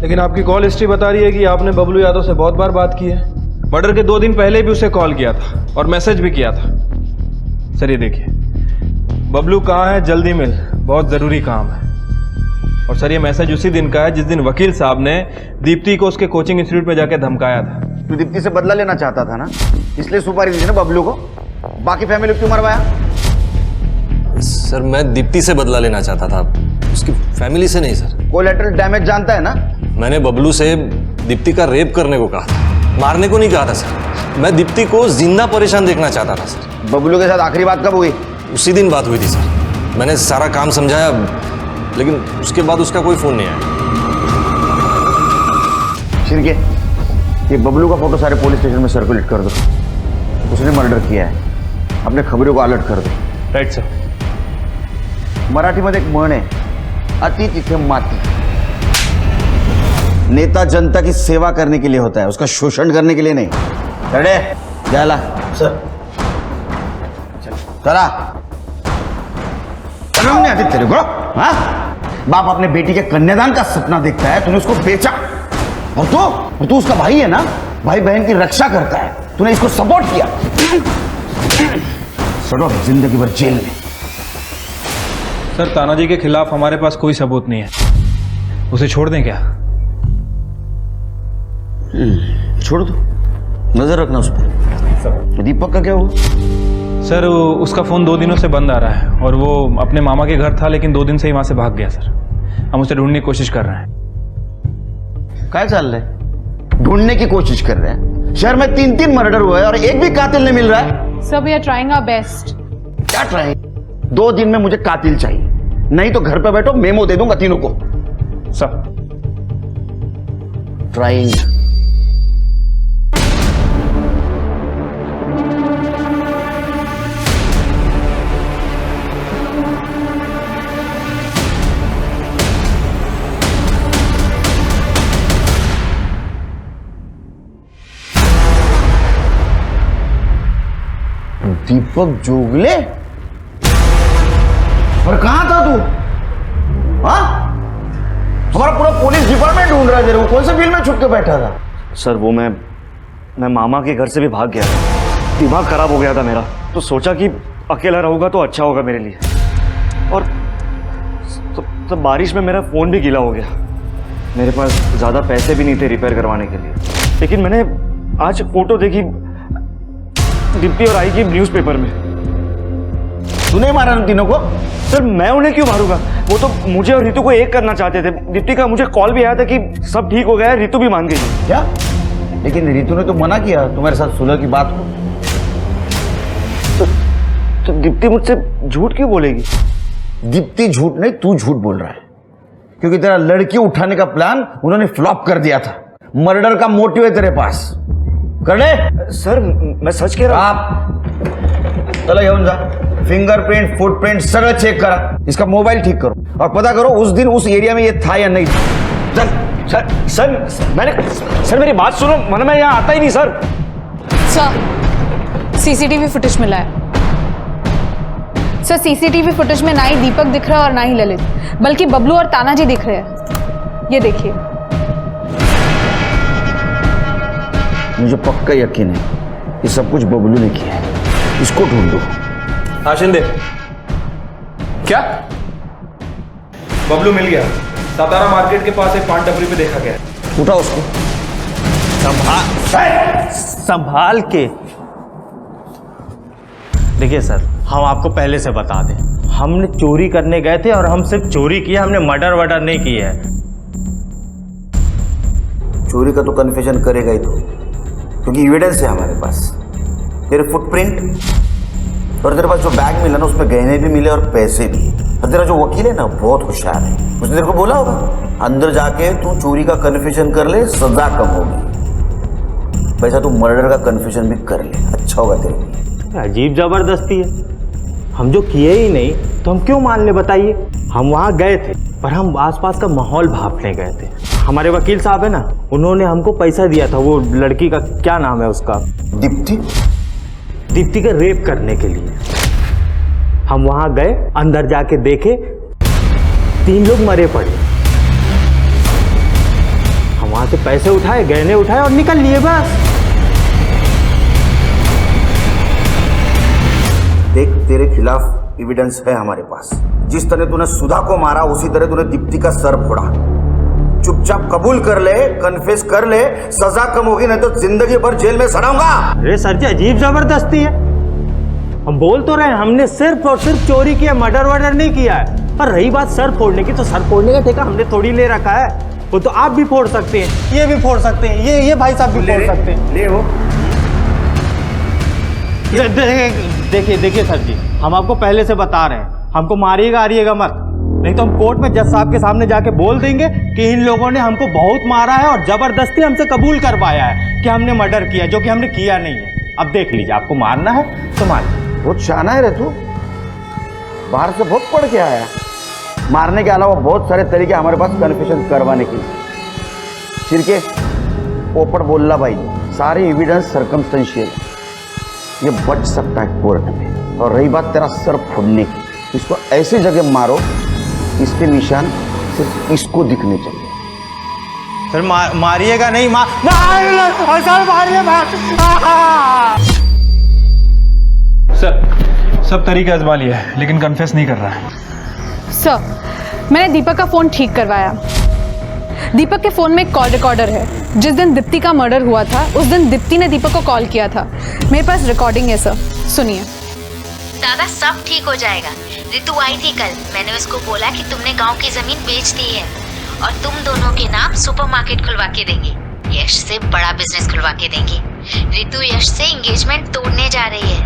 लेकिन आपकी कॉल हिस्ट्री बता रही है कि आपने बबलू यादव से बहुत बार बात की है। मर्डर के 2 दिन पहले भी उसे कॉल किया था और मैसेज भी किया था। सर ये देखिए, बबलू कहाँ है, जल्दी मिल, बहुत ज़रूरी काम है। और सर ये मैसेज उसी दिन का है जिस दिन वकील साहब ने दीप्ति को उसके कोचिंग इंस्टीट्यूट में जाके धमकाया था। तू दीप्ति से बदला लेना चाहता था ना, इसलिए सुपारी दी थी ना बबलू को। बाकी फैमिली को क्यों मरवाया? सर मैं दीप्ति से बदला लेना चाहता था, उसकी फैमिली से नहीं सर। कोलैटरल डैमेज जानता है ना? मैंने बबलू से दीप्ति का रेप करने को कहा था, मारने को नहीं कहा था सर। मैं दीप्ति को जिंदा परेशान देखना चाहता था सर। बबलू के साथ आखिरी बात कब हुई? उसी दिन बात हुई थी सर। मैंने सारा काम समझाया, लेकिन उसके बाद उसका कोई फोन नहीं आया। शिरके, ये बबलू का फोटो सारे पुलिस स्टेशन में सर्कुलेट कर दो। उसने मर्डर किया है, अपने खबरों को अलर्ट कर दो। Right sir. मराठीमध्ये एक म्हण आहे, अति तिथे माती। नेता जनता की सेवा करने के लिए होता है, उसका शोषण करने के लिए नहीं। चढ़े जाला सर, चला शर्म नहीं आती तेरे को? हाँ, बाप अपने बेटी के कन्यादान का सपना देखता है, तूने उसको बेचा। और तू उसका भाई है ना, भाई बहन की रक्षा करता है, तूने इसको सपोर्ट किया। सड़ो जिंदगी भर जेल में। सर तानाजी के खिलाफ हमारे पास कोई सबूत नहीं है, उसे छोड़ दें क्या? छोड़ दो, नजर रखना उस पर। दीपक का क्या हुआ? सर उसका फ़ोन 2 दिनों से बंद आ रहा है और वो अपने मामा के घर था, लेकिन 2 दिन से ही वहाँ से भाग गया सर। हम उसे ढूंढने की कोशिश कर रहे हैं। क्या चल रहा है? ढूंढने की कोशिश कर रहे हैं? शहर में 3 मर्डर हुए और एक भी कातिल नहीं मिल रहा है। Sir we are trying our best. क्या ट्राई? 2 दिन में मुझे कातिल चाहिए, नहीं तो घर पे बैठो, मेमो दे दूंगा तीनों को। Sir trying. दीपक जोगले? और कहां था तू? हाँ, हमारा पूरा पुलिस डिपार्टमेंट ढूंढ रहा है तेरे को। कौन से फील्ड में छुप के बैठा था? सर वो मैं मामा के घर से भी भाग गया था, दिमाग खराब हो गया था मेरा, तो सोचा कि अकेला रहूंगा तो अच्छा होगा मेरे लिए। और तो बारिश में मेरा फ़ोन भी गीला हो गया। मेरे पास ज़्यादा पैसे भी नहीं थे रिपेयर करवाने के लिए, लेकिन मैंने आज फोटो देखी दीप्ति और आई की न्यूज़पेपर में। तूने मारा उन तीनों को? सर मैं उन्हें क्यों मारूंगा? वो तो मुझे और रितु को एक करना चाहते थे। दीप्ति का मुझे कॉल भी आया था कि सब ठीक हो गया है, रितु भी मान गई। क्या? लेकिन रितु ने तो मना किया तुम्हारे साथ सुलह की बात को। तो दीप्ति मुझसे झूठ क्यों बोलेगी? दीप्ति झूठ नहीं, तू झूठ बोल रहा है, क्योंकि तेरा लड़की उठाने का प्लान उन्होंने फ्लॉप कर दिया था। मर्डर का मोटिव है तेरे पास, कर ले। सर मैं सच कह रहा हूं। आप चलो घेऊन जा, फिंगरप्रिंट फुटप्रिंट सगळं चेक करा, इसका मोबाइल ठीक करो और पता करो उस दिन उस एरिया में ये था या नहीं था। सर मेरी बात सुनो, मतलब मैं यहाँ आता ही नहीं सर। सर सीसीटीवी फुटेज मिला है। सर सीसीटीवी फुटेज में ना ही दीपक दिख रहा है और ना ही ललित, बल्कि बबलू और तानाजी दिख रहे हैं। ये देखिए। मुझे पक्का यकीन है ये सब कुछ बबलू ने किया है, इसको ढूंढ दो। हाँ शिंदे, क्या बबलू मिल गया? सातारा मार्केट के पास एक पान टपरी पे देखा गया। उठा उसको। संभाल के। देखिए सर, हम आपको पहले से बता दें, हमने चोरी करने गए थे और हम सिर्फ चोरी किया, हमने मर्डर वर्डर नहीं किया है। चोरी का तो कन्फेशन करेगा ही तो, क्योंकि एविडेंस है हमारे पास, तेरे फुटप्रिंट और तेरे पास जो बैग मिला ना उसमें गहने भी मिले और पैसे भी। और तेरा जो वकील है ना बहुत होशियार है, उसने तेरे को बोला होगा अंदर जाके तू चोरी का कन्फेशन कर ले, सजा कम होगी। वैसा तू मर्डर का कन्फेशन भी कर ले, अच्छा होगा तेरे लिए। अजीब जबरदस्ती है, हम जो किए ही नहीं तो हम क्यों मान ले बताइए। हम वहाँ गए थे पर हम आसपास का माहौल भांपने गए थे। हमारे वकील साहब है ना, उन्होंने हमको पैसा दिया था, वो लड़की का क्या नाम है उसका, दीप्ति का रेप करने के लिए। हम वहां गए, अंदर जाके देखे 3 लोग मरे पड़े। हम वहां से पैसे उठाए, गहने उठाए और निकल लिए बस। देख तेरे खिलाफ एविडेंस है हमारे पास। जिस तरह तूने सुधा को मारा उसी तरह तूने दीप्ति का सर फोड़ा। चुपचाप कबूल कर ले, कन्फेस कर ले, सजा कम होगी, नहीं तो जिंदगी भर जेल में सड़ाऊंगा। अरे सर जी अजीब जबरदस्ती है, हम बोल तो रहे हैं हमने सिर्फ और सिर्फ चोरी किया, मर्डर वर्डर नहीं किया है। पर रही बात सर फोड़ने की, तो सर फोड़ने का ठेका हमने थोड़ी ले रखा है, वो तो आप भी फोड़ सकते हैं, ये भी फोड़ सकते हैं, ये भाई साहब भी फोड़ सकते हैं। ले हो। देखिए सर जी, हम आपको पहले से बता रहे हैं, हमको मारिएगा आरिएगा मत, नहीं तो हम कोर्ट में जज साहब के सामने जाके बोल देंगे कि इन लोगों ने हमको बहुत मारा है और जबरदस्ती हमसे कबूल करवाया है कि हमने मर्डर किया, जो कि हमने किया नहीं है। अब देख लीजिए, आपको मारना है तो मारिए। बहुत शाना है रे तू, बाहर से बहुत पढ़ के आया। मारने के अलावा बहुत सारे तरीके हमारे पास कन्फेशन करवाने के। सिरके पोपट बोलला भाई, सारे एविडेंस सर्कमस्टेंशियल, ये बच सकता है कोर्ट में। और रही बात तेरा सर फोड़ने की, इसको ऐसी जगह मारो इसके निशान सिर्फ इसको दिखने चाहिए। सर मारिएगा नहीं, सर सब तरीके आजमा लिया है लेकिन कन्फेस नहीं कर रहा है। सर मैंने दीपक का फोन ठीक करवाया। दीपक के फोन में एक कॉल रिकॉर्डर है। जिस दिन दीप्ति का मर्डर हुआ था उस दिन दीप्ति ने दीपक को कॉल किया था। मेरे पास रिकॉर्डिंग है सर, सुनिए। दादा सब ठीक हो जाएगा। रितु आई थी कल, मैंने उसको बोला कि तुमने गांव की जमीन बेच दी है और तुम दोनों के नाम सुपरमार्केट खुलवा के देंगे। यश से बड़ा बिजनेस खुलवा के देंगे। रितु यश से एंगेजमेंट तोड़ने जा रही है।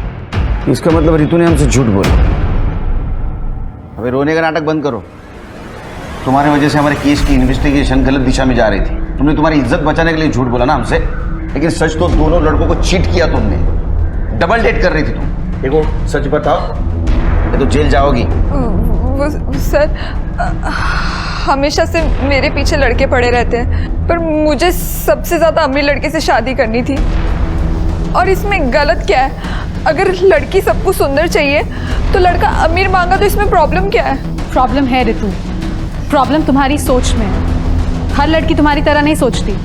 इसका मतलब रितु ने हमसे झूठ बोला। अबे रोने का नाटक बंद करो। तुम्हारी वजह से हमारे केस की इन्वेस्टिगेशन गलत दिशा में जा रही थी। तुमने तुम्हारी इज्जत बचाने के लिए झूठ बोला ना हमसे, लेकिन सच तो दोनों लड़कों को चीट किया तुमने। डबल डेट कर रही थी तुम। देखो सच बताओ, ये तो जेल जाओगी। सर हमेशा से मेरे पीछे लड़के पड़े रहते हैं, पर मुझे सबसे ज़्यादा अमीर लड़के से शादी करनी थी। और इसमें गलत क्या है? अगर लड़की सबको सुंदर चाहिए तो लड़का अमीर मांगा, तो इसमें प्रॉब्लम क्या है? प्रॉब्लम है रितु, प्रॉब्लम तुम्हारी सोच में है। हर लड़की तुम्हारी तरह नहीं सोचती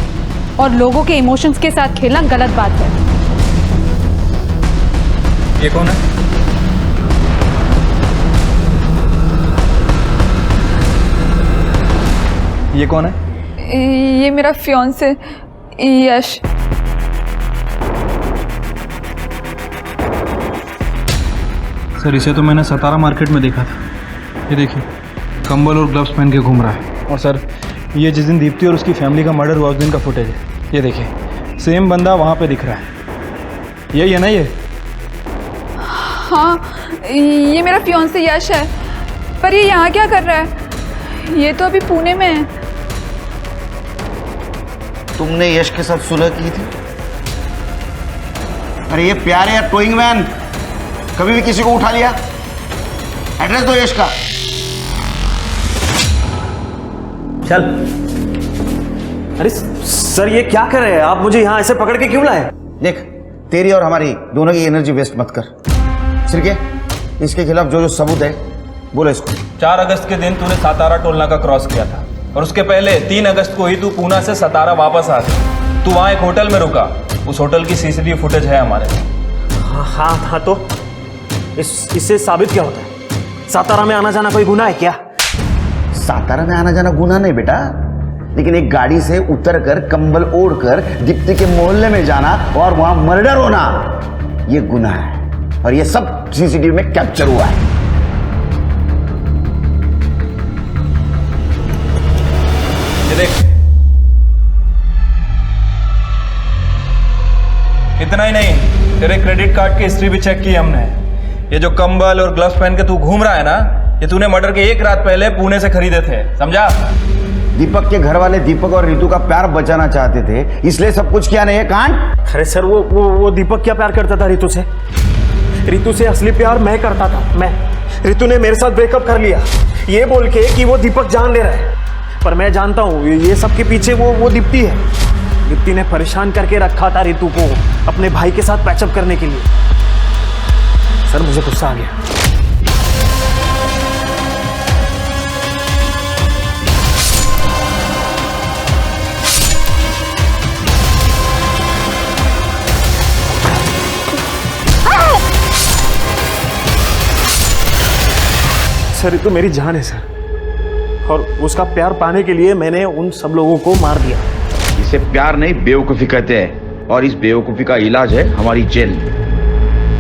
और लोगों के इमोशंस के साथ खेलना गलत बात है। ये कौन है? ये कौन है? ये मेरा फियांसे यश। सर इसे तो मैंने सतारा मार्केट में देखा था। ये देखिए कंबल और ग्लव्स पहन के घूम रहा है। और सर ये जिस दिन दीप्ति और उसकी फैमिली का मर्डर हुआ उस दिन का फुटेज है। ये देखिए सेम बंदा वहाँ पे दिख रहा है। यही है ना ये? हाँ ये मेरा फियांसे यश है, पर ये यहाँ क्या कर रहा है? ये तो अभी पुणे में है। तुमने यश के साथ सुलह की थी? अरे ये प्यारे या टोइंग वैन कभी भी किसी को उठा लिया? एड्रेस दो यश का। चल। अरे सर, ये क्या कर रहे हैं आप? मुझे यहाँ ऐसे पकड़ के क्यों लाए? देख, तेरी और हमारी दोनों की एनर्जी वेस्ट मत कर। सिर्के, इसके खिलाफ जो जो सबूत है बोलो इसको। 4 अगस्त के दिन तूने सतारा टोल नाका क्रॉस किया था और उसके पहले 3 अगस्त को ही तू पूना से सतारा वापस आ गया। तू वहाँ एक होटल में रुका, उस होटल की सीसीटीवी फुटेज है हमारे। हाँ तो इससे साबित क्या होता है? सातारा में आना जाना कोई गुनाह है क्या? सातारा में आना जाना गुनाह नहीं बेटा, लेकिन एक गाड़ी से उतरकर कंबल ओढ़कर दीप्ति के मोहल्ले में जाना और वहां मर्डर होना, ये गुनाह है और ये सब सीसीटीवी में कैप्चर हुआ है। ये देख, इतना ही नहीं, तेरे क्रेडिट कार्ड की हिस्ट्री भी चेक की हमने। ये जो कंबल और ग्लव्स पहन के तू घूम रहा है ना, ये तूने मर्डर के 1 रात पहले पुणे से खरीदे थे, समझा? दीपक के घर वाले दीपक और रितु का प्यार बचाना चाहते थे, इसलिए सब कुछ किया नहीं है कांड। अरे सर, वो दीपक क्या प्यार करता था रितु से? रितु से असली प्यार मैं करता था, मैं। रितु ने मेरे साथ ब्रेकअप कर लिया ये बोल के कि वो दीपक जान ले रहा है, पर मैं जानता हूँ ये सब के पीछे वो दीप्ति है। दीप्ति ने परेशान करके रखा था रितु को अपने भाई के साथ पैचअप करने के लिए। सर, मुझे गुस्सा आ गया। सर, ये तो मेरी जान है सर, और उसका प्यार पाने के लिए मैंने उन सब लोगों को मार दिया। इसे प्यार नहीं बेवकूफी कहते हैं, और इस बेवकूफी का इलाज है हमारी जेल।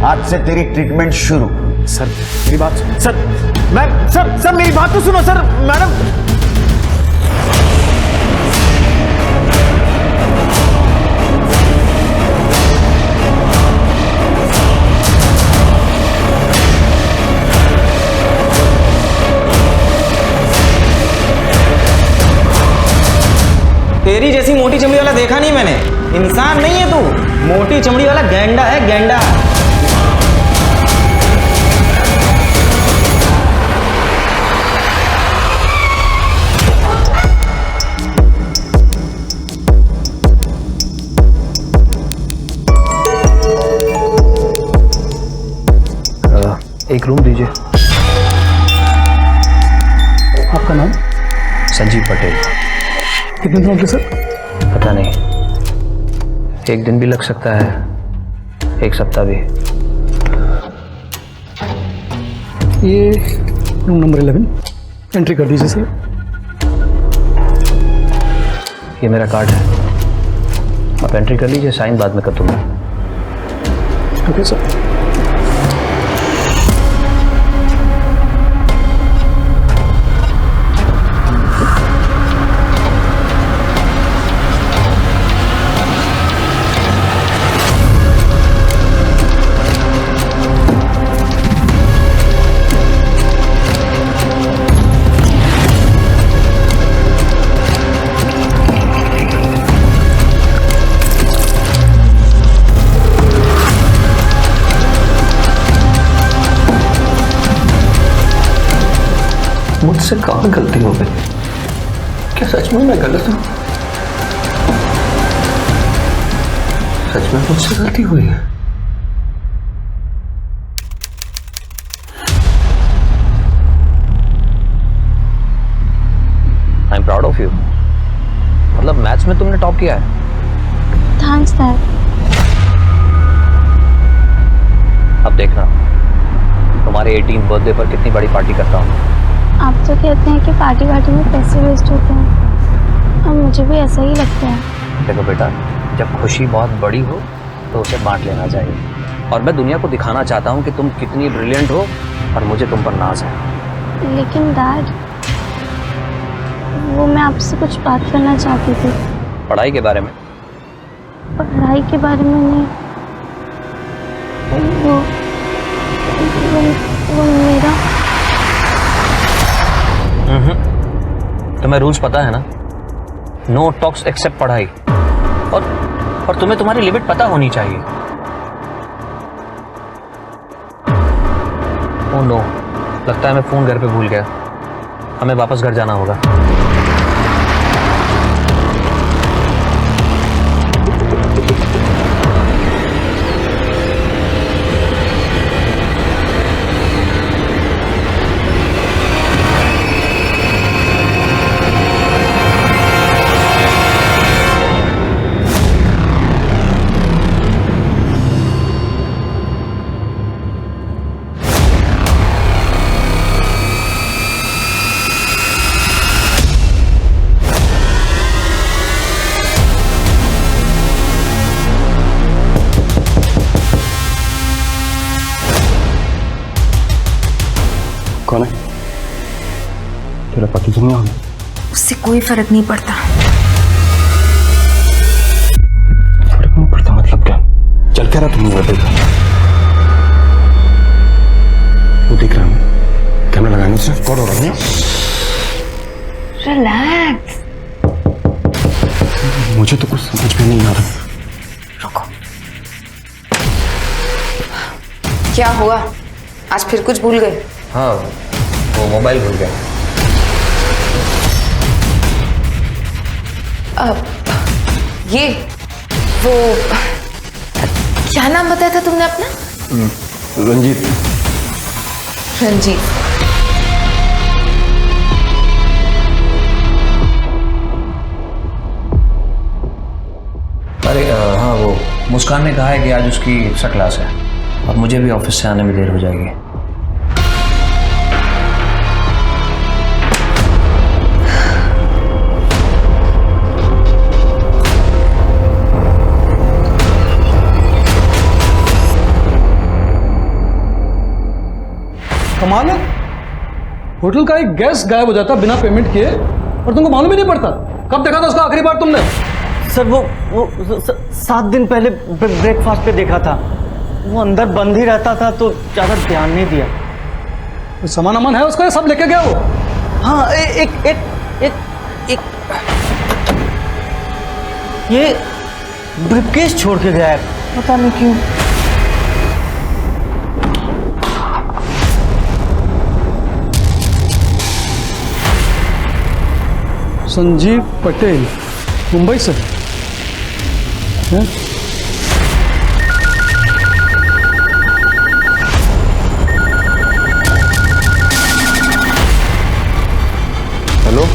आज से तेरी ट्रीटमेंट शुरू। सर मेरी बात सुनो सर, सर मेरी बात तो सुनो सर। मैडम, तेरी जैसी मोटी चमड़ी वाला देखा नहीं मैंने। इंसान नहीं है तू, मोटी चमड़ी वाला गैंडा है, गैंडा। एक रूम दीजिए। आपका नाम? संजीव पटेल। कितने दिन हो गए सर? पता नहीं, 1 दिन भी लग सकता है, 1 सप्ताह भी। ये रूम नंबर 11 एंट्री कर दीजिए सर। ये मेरा कार्ड है, आप एंट्री कर लीजिए, साइन बाद में कर दूंगा। Okay sir. मुझसे कहाँ गलती हो गई? क्या सच में मैं गलत हूँ? सच में मुझसे गलती हुई है? I am proud of you. मतलब मैथ्स में तुमने टॉप किया है। Thanks dad. अब देखना तुम्हारे 18th बर्थडे पर कितनी बड़ी पार्टी करता हूँ। आप तो कहते हैं कि पार्टी वार्टी में पैसे वेस्ट होते हैं, और मुझे भी ऐसा ही लगता है। देखो बेटा, जब खुशी बहुत बड़ी हो तो उसे बांट लेना चाहिए, और मैं दुनिया को दिखाना चाहता हूँ कि तुम कितनी ब्रिलियंट हो और मुझे तुम पर नाज है। लेकिन डैड, वो मैं आपसे कुछ बात करना चाहती थी। पढ़ाई के बारे में? पढ़ाई के बारे में नहीं, वो तुम्हें रूल्स पता है ना, नो टॉक्स एक्सेप्ट पढ़ाई, और तुम्हें तुम्हारी लिमिट पता होनी चाहिए। ओह नो, लगता है मैं फोन घर पे भूल गया, हमें वापस घर जाना होगा। कौन है? तेरा पति तो नहीं होगा? उससे कोई फर्क नहीं पड़ता। फर्क नहीं पड़ता मतलब क्या? चल क्या रहा तुम लोग? वो दिख रहा है कैमरा लगाने से कौन हो रहा है? रिलैक्स। मुझे तो कुछ समझ में नहीं आ रहा। रुको, क्या हुआ? आज फिर कुछ भूल गए? हाँ, वो मोबाइल भूल गया। ये वो क्या नाम बताया था तुमने अपना? रंजीत। रंजीत। अरे हाँ, वो मुस्कान ने कहा है कि आज उसकी एक्स्ट्रा क्लास है और मुझे भी ऑफिस से आने में देर हो जाएगी। कमाल है, होटल का एक गेस्ट गायब हो जाता बिना पेमेंट किए और तुमको मालूम ही नहीं पड़ता। कब देखा था उसका आखिरी बार तुमने? सर वो 7 दिन पहले ब्रेकफास्ट पे देखा था। वो अंदर बंद ही रहता था तो ज्यादा ध्यान नहीं दिया। सामान अमान है उसका, सब लेके गया वो? हाँ, एक ये ब्रीफकेस छोड़ के गया है, पता नहीं क्यों। संजीव पटेल, मुंबई से है? हेलो,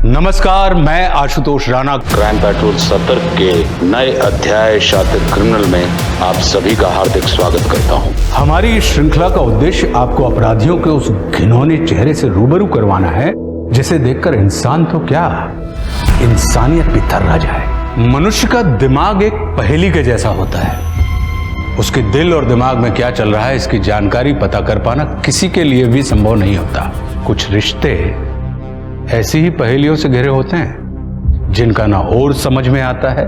नमस्कार, मैं आशुतोष राणा। क्राइम पेट्रोल सतर्क के नए अध्याय शातिर क्रिमिनल में आप सभी का हार्दिक स्वागत करता हूं। हमारी इस श्रृंखला का उद्देश्य आपको अपराधियों के उस घिनौने चेहरे से रूबरू करवाना है जिसे देखकर इंसान तो क्या, इंसानियत भी थर्रा जाए। मनुष्य का दिमाग एक पहेली के जैसा होता है। उसके दिल और दिमाग में क्या चल रहा है इसकी जानकारी पता कर पाना किसी के लिए भी संभव नहीं होता। कुछ रिश्ते ऐसी ही पहेलियों से घिरे होते हैं जिनका ना ओर समझ में आता है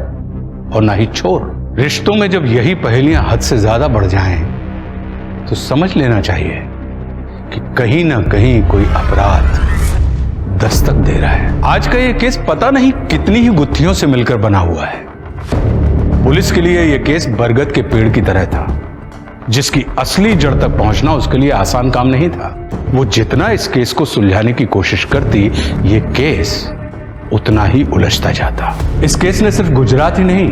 और ना ही छोर। रिश्तों में जब यही पहेलियां हद से ज्यादा बढ़ जाएं तो समझ लेना चाहिए कि कहीं ना कहीं कोई अपराध दस्तक दे रहा है। आज का ये केस पता नहीं कितनी ही गुत्थियों से मिलकर बना हुआ है। पुलिस के लिए यह केस बरगद के पेड़ की तरह था जिसकी असली जड़ तक पहुंचना उसके लिए आसान काम नहीं था। वो जितना इस केस को सुलझाने की कोशिश करती, ये केस उतना ही उलझता जाता। इस केस ने सिर्फ गुजरात ही नहीं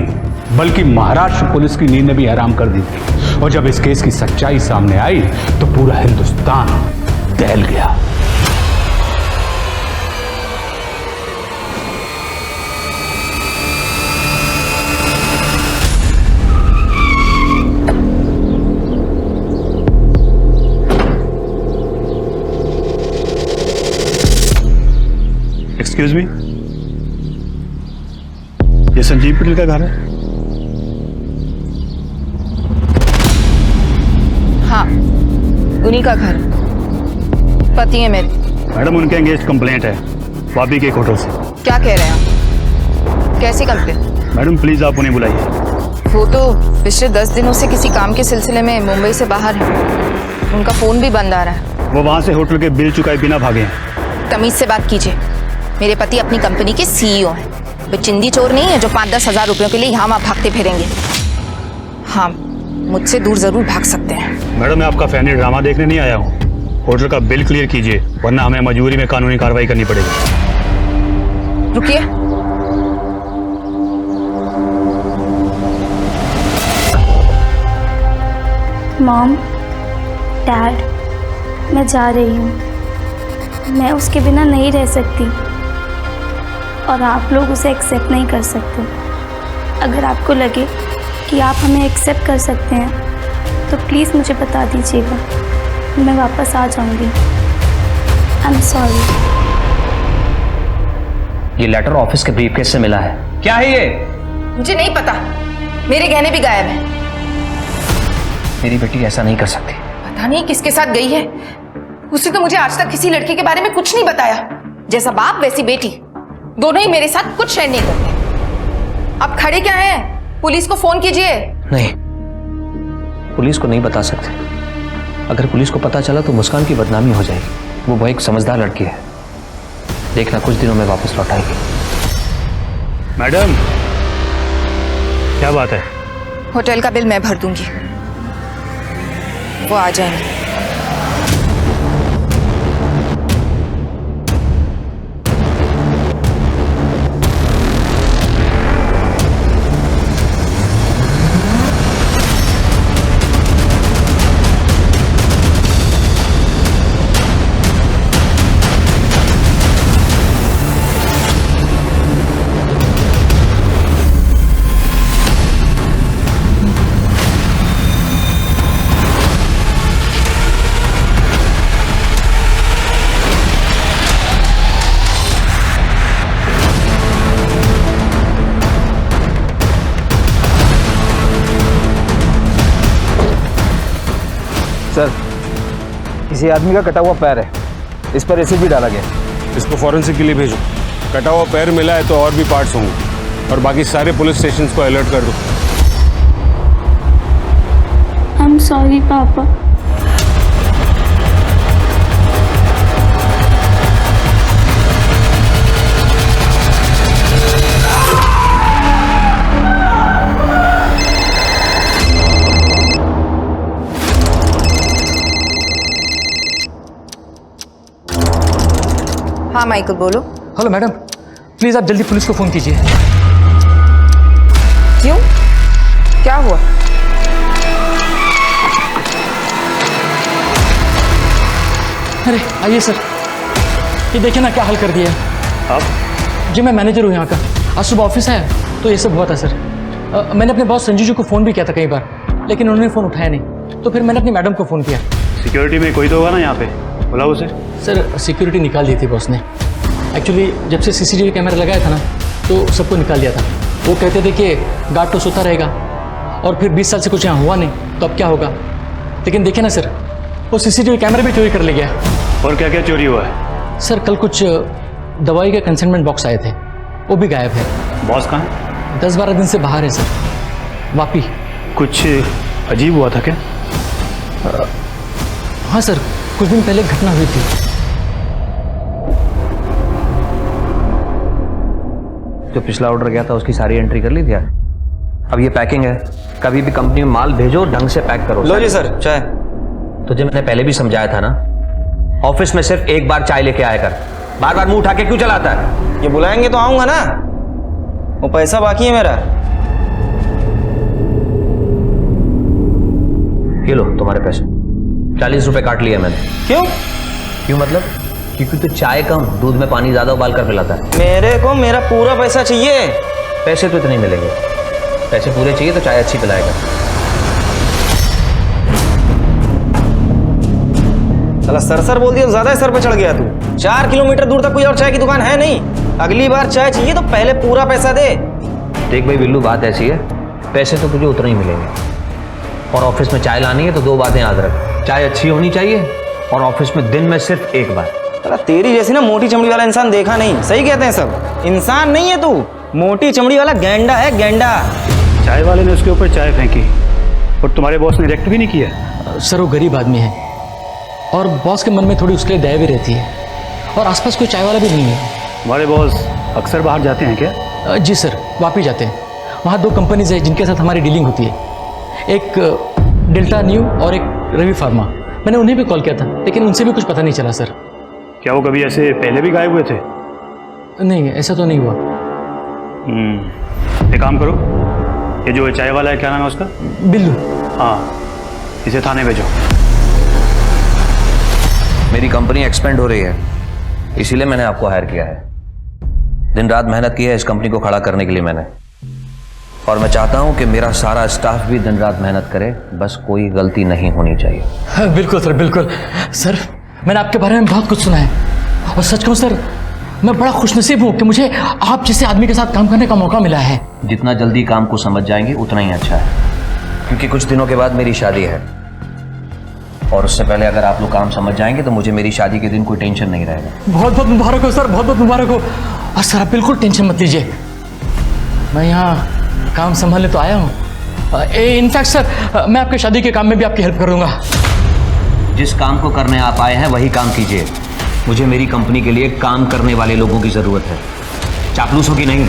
बल्कि महाराष्ट्र पुलिस की नींद भी हराम कर दी थी। और जब इस केस की सच्चाई सामने आई तो पूरा हिंदुस्तान दहल गया। एक्सक्यूज मी, ये संजीव पटेल का घर है? हाँ, उन्हीं का घर। पति है मेरे। मैडम, उनके एंगेज कंप्लेंट है वापी के एक होटल से। क्या कह रहे हैं आप? कैसी कंप्लेंट? मैडम प्लीज आप उन्हें बुलाइए। वो तो पिछले 10 दिनों से किसी काम के सिलसिले में मुंबई से बाहर है। उनका फोन भी बंद आ रहा है। वो वहाँ से होटल के बिल चुकाए बिना भागे हैं। तमीज से बात कीजिए। मेरे पति अपनी कंपनी के सीईओ हैं। वे चिंदी चोर नहीं है जो 5-10 हज़ार रुपयों के लिए यहाँ वहाँ भागते फिरेंगे। हाँ, मुझसे दूर जरूर भाग सकते हैं। मैडम, मैं आपका फैमिली ड्रामा देखने नहीं आया हूँ। होटल का बिल क्लियर कीजिए, वरना हमें मजबूरी में कानूनी कार्रवाई करनी पड़ेगी। रुकिए। मॉम, डैड, मैं जा रही हूँ। मैं उसके बिना नहीं रह सकती और आप लोग उसे एक्सेप्ट नहीं कर सकते। अगर आपको लगे कि आप हमें एक्सेप्ट कर सकते हैं तो प्लीज़ मुझे बता दीजिएगा, मैं वापस आ जाऊँगी। I am sorry. ये लेटर ऑफिस के ब्रीफकेस से मिला है। क्या है ये? मुझे नहीं पता। मेरे गहने भी गायब हैं। मेरी बेटी ऐसा नहीं कर सकती। पता नहीं किसके साथ गई है। उसने तो मुझे आज तक किसी लड़के के बारे में कुछ नहीं बताया। जैसा बाप वैसी बेटी, दोनों ही मेरे साथ कुछ शेयर नहीं करते। अब खड़े क्या हैं? पुलिस को फोन कीजिए। नहीं, पुलिस को नहीं बता सकते। अगर पुलिस को पता चला तो मुस्कान की बदनामी हो जाएगी। वो बहुत एक समझदार लड़की है। देखना कुछ दिनों में वापस लौट आएगी। मैडम, क्या बात है? होटल का बिल मैं भर दूंगी, वो आ जाएंगे। सर, किसी आदमी का कटा हुआ पैर है, इस पर एसिड भी डाला गया। इसको फॉरेंसिक के लिए भेजो। कटा हुआ पैर मिला है तो और भी पार्ट्स होंगे, और बाकी सारे पुलिस स्टेशंस को अलर्ट कर दो। आई एम सॉरी पापा। हाँ माइकल, बोलो। हेलो मैडम, प्लीज आप जल्दी पुलिस को फोन कीजिए। क्यों? क्या हुआ? अरे आइए सर, ये देखिए ना क्या हाल कर दिया है। आप? जी मैं मैनेजर हूँ यहाँ का। आज सुबह ऑफिस आया तो ये सब हुआ था सर। मैंने अपने बॉस संजू जी को फ़ोन भी किया था कई बार, लेकिन उन्होंने फ़ोन उठाया नहीं। तो फिर मैंने अपनी मैडम को फ़ोन किया। सिक्योरिटी में कोई तो होगा ना यहाँ पे, बुलाओ उसे। सर सिक्योरिटी निकाल दी थी बॉस ने। एक्चुअली जब से सीसीटीवी कैमरा लगाया था ना तो सबको निकाल दिया था। वो कहते थे कि गार्ड तो सोता रहेगा, और फिर 20 साल से कुछ यहाँ हुआ नहीं तो अब क्या होगा। लेकिन देखिए ना सर, वो सीसीटीवी कैमरा भी चोरी कर ले गया। और क्या क्या चोरी हुआ है? सर कल कुछ दवाई के कंसाइनमेंट बॉक्स आए थे, वो भी गायब है। बॉस कहाँ है? 10-12 दिन से बाहर है सर। वापी कुछ अजीब हुआ था क्या? हाँ सर, कुछ दिन पहले घटना हुई थी। जो पिछला ऑर्डर गया था उसकी सारी एंट्री कर ली थी यार। अब ये पैकिंग है, कभी भी कंपनी में माल भेजो ढंग से पैक करो। लो जी सर चाय। तुझे मैंने पहले भी समझाया था ना, ऑफिस में सिर्फ एक बार चाय लेके आया कर। बार बार मुंह उठा के क्यों चलाता है? ये बुलाएंगे तो आऊंगा ना, वो पैसा बाकी है मेरा। ये लो तुम्हारे पैसे, 40 रुपए काट लिए मैंने। क्यों मतलब? क्योंकि तू चाय कम दूध में पानी ज्यादा उबाल कर पिलाता है। मेरे को मेरा पूरा पैसा चाहिए। पैसे तो इतने मिलेंगे, पैसे पूरे चाहिए तो चाय अच्छी पिलाएगा। साला सर बोल दिया, ज्यादा सर पे चढ़ गया तू। 4 किलोमीटर दूर तक कोई और चाय की दुकान है नहीं। अगली बार चाय चाहिए तो पहले पूरा पैसा दे। देख भाई बिल्लू, बात ऐसी है, पैसे तो तुझे उतने ही मिलेंगे, और ऑफिस में चाय लानी है तो 2 बातें याद रख। चाय अच्छी होनी चाहिए और ऑफिस में दिन में सिर्फ 1 बार। तेरी जैसी ना मोटी चमड़ी वाला इंसान देखा नहीं। सही कहते हैं सब, इंसान नहीं है तू, मोटी चमड़ी वाला गैंडा है, गैंडा। चाय वाले ने उसके ऊपर चाय फेंकी और तुम्हारे बॉस ने रिएक्ट भी नहीं किया? सर वो गरीब आदमी है और बॉस के मन में थोड़ी उसके लिए दया भी रहती है, और आसपास कोई चाय वाला भी नहीं है। तुम्हारे बॉस अक्सर बाहर जाते हैं क्या? जी सर, वापिस जाते हैं। वहाँ 2 कंपनीज है जिनके साथ हमारी डीलिंग होती है, एक डेल्टा न्यू और एक रवि फार्मा। मैंने उन्हें भी कॉल किया था लेकिन उनसे भी कुछ पता नहीं चला सर। क्या वो कभी ऐसे पहले भी गायब हुए थे? नहीं, ऐसा तो नहीं हुआ। एक काम करो, ये जो चाय वाला है क्या नाम है उसका? बिल्लू। हाँ, इसे थाने भेजो। मेरी कंपनी एक्सपेंड हो रही है, इसीलिए मैंने आपको हायर किया है। दिन रात मेहनत की है इस कंपनी को खड़ा करने के लिए मैंने, और मैं चाहता हूं कि मेरा सारा स्टाफ भी दिन रात मेहनत करे, बस कोई गलती नहीं होनी चाहिए। हाँ, बिल्कुल सर, बिल्कुल। सर मैंने आपके बारे में बहुत कुछ सुना है, और सच कहूँ सर मैं बड़ा खुशनसीब हूँ कि मुझे आप जैसे आदमी के साथ काम करने का मौका मिला है। जितना जल्दी काम को समझ जाएंगे उतना ही अच्छा है, क्योंकि कुछ दिनों के बाद मेरी शादी है, और उससे पहले अगर आप लोग काम समझ जाएंगे तो मुझे मेरी शादी के दिन कोई टेंशन नहीं रहेगा। बहुत बहुत मुबारक हो सर, बहुत बहुत मुबारक हो। और सर आप बिल्कुल टेंशन मत लीजिए, मैं यहाँ काम संभालने तो आया हूँ। इनफैक्ट सर मैं आपके शादी के काम में भी आपकी हेल्प करूँगा। जिस काम को करने आप आए हैं वही काम कीजिए। मुझे मेरी कंपनी के लिए काम करने वाले लोगों की जरूरत है, चापलूसों की नहीं।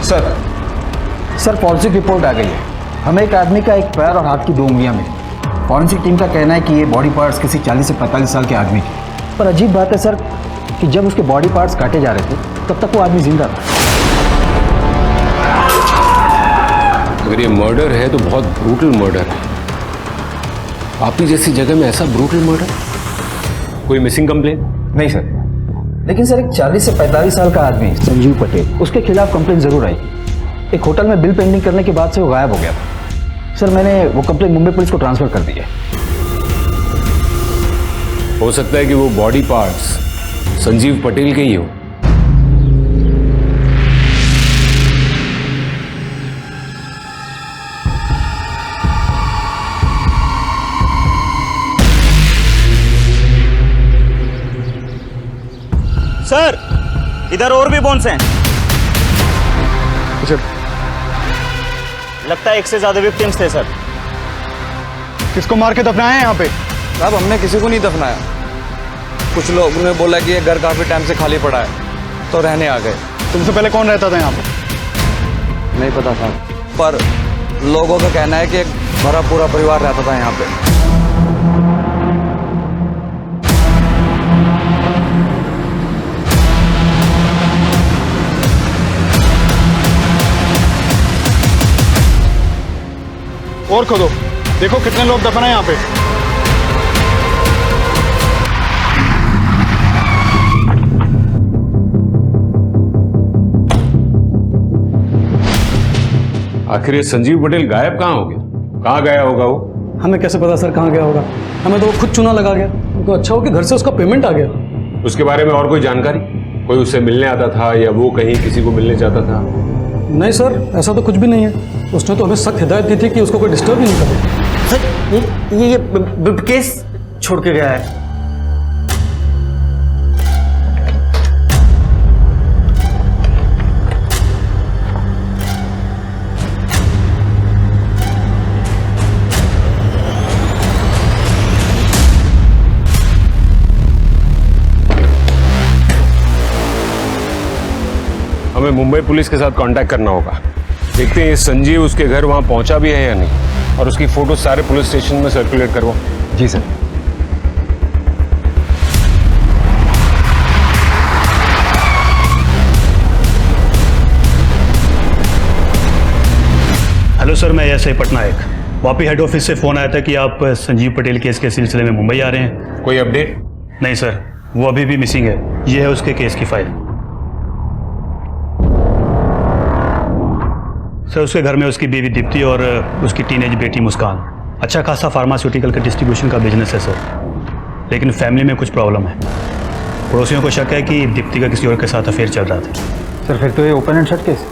सर फॉरेंसिक रिपोर्ट आ गई है। हमें एक आदमी का एक पैर और हाथ की 2 उंगलियां मिली। फॉरेंसिक टीम का कहना है कि ये बॉडी पार्ट्स किसी 40 से 45 साल के आदमी के। पर अजीब बात है सर कि जब उसके बॉडी पार्ट्स काटे जा रहे थे तब तक वो आदमी जिंदा था। अगर ये मर्डर है तो बहुत ब्रूटल मर्डर है। आपकी जैसी जगह में ऐसा ब्रूटल मर्डर? कोई मिसिंग कंप्लेन? नहीं सर, लेकिन सर एक 40 से 45 साल का आदमी संजीव पटेल, उसके खिलाफ कंप्लेन जरूर आई। एक होटल में बिल पेंडिंग करने के बाद से वो गायब हो गया था। सर मैंने वो कंप्लेन मुंबई पुलिस को ट्रांसफर कर दी है। हो सकता है कि वो बॉडी पार्ट्स संजीव पटेल के ही हो। सर इधर और भी बोन्स हैं। लगता है 1 से ज्यादा विक्टिम्स थे सर। किसको मार के दफनाया है यहाँ पे? साहब हमने किसी को नहीं दफनाया। कुछ लोगों ने बोला कि ये घर काफी टाइम से खाली पड़ा है तो रहने आ गए। तुमसे पहले कौन रहता था यहाँ पे? नहीं पता साहब, पर लोगों का कहना है कि एक भरा पूरा परिवार रहता था यहाँ पे। और खोदो, देखो कितने लोग दफन है यहाँ पे। आखिर ये संजीव पटेल गायब कहाँ हो गया? कहाँ गया होगा वो? हमें कैसे पता सर कहाँ गया होगा? हमें तो वो खुद चुना लगा गया। तो अच्छा हो कि घर से उसका पेमेंट आ गया। उसके बारे में और कोई जानकारी? कोई उससे मिलने आता था या वो कहीं किसी को मिलने जाता था? नहीं सर, ऐसा तो कुछ भी नहीं है। उसने तो हमें सख्त हिदायत दी थी कि उसको कोई डिस्टर्ब ही नहीं करे। सर ये केस छोड़ के गया है। हमें मुंबई पुलिस के साथ कांटेक्ट करना होगा। देखते हैं ये संजीव उसके घर वहां पहुंचा भी है या नहीं, और उसकी फोटो सारे पुलिस स्टेशन में सर्कुलेट करवाओ। जी सर। हेलो सर, मैं SI Patnaik. Vapi head office से फ़ोन आया था कि आप संजीव पटेल केस के सिलसिले में मुंबई आ रहे हैं। कोई अपडेट? नहीं सर, वो अभी भी मिसिंग है। ये है उसके केस की फाइल। सर उसके घर में उसकी बीवी दीप्ति और उसकी टीनेज बेटी मुस्कान। अच्छा खासा फार्मास्यूटिकल का डिस्ट्रीब्यूशन का बिजनेस है सर, लेकिन फैमिली में कुछ प्रॉब्लम है। पड़ोसियों को शक है कि दीप्ति का किसी और के साथ अफेयर चल रहा था। सर फिर तो ये ओपन एंड शट केस।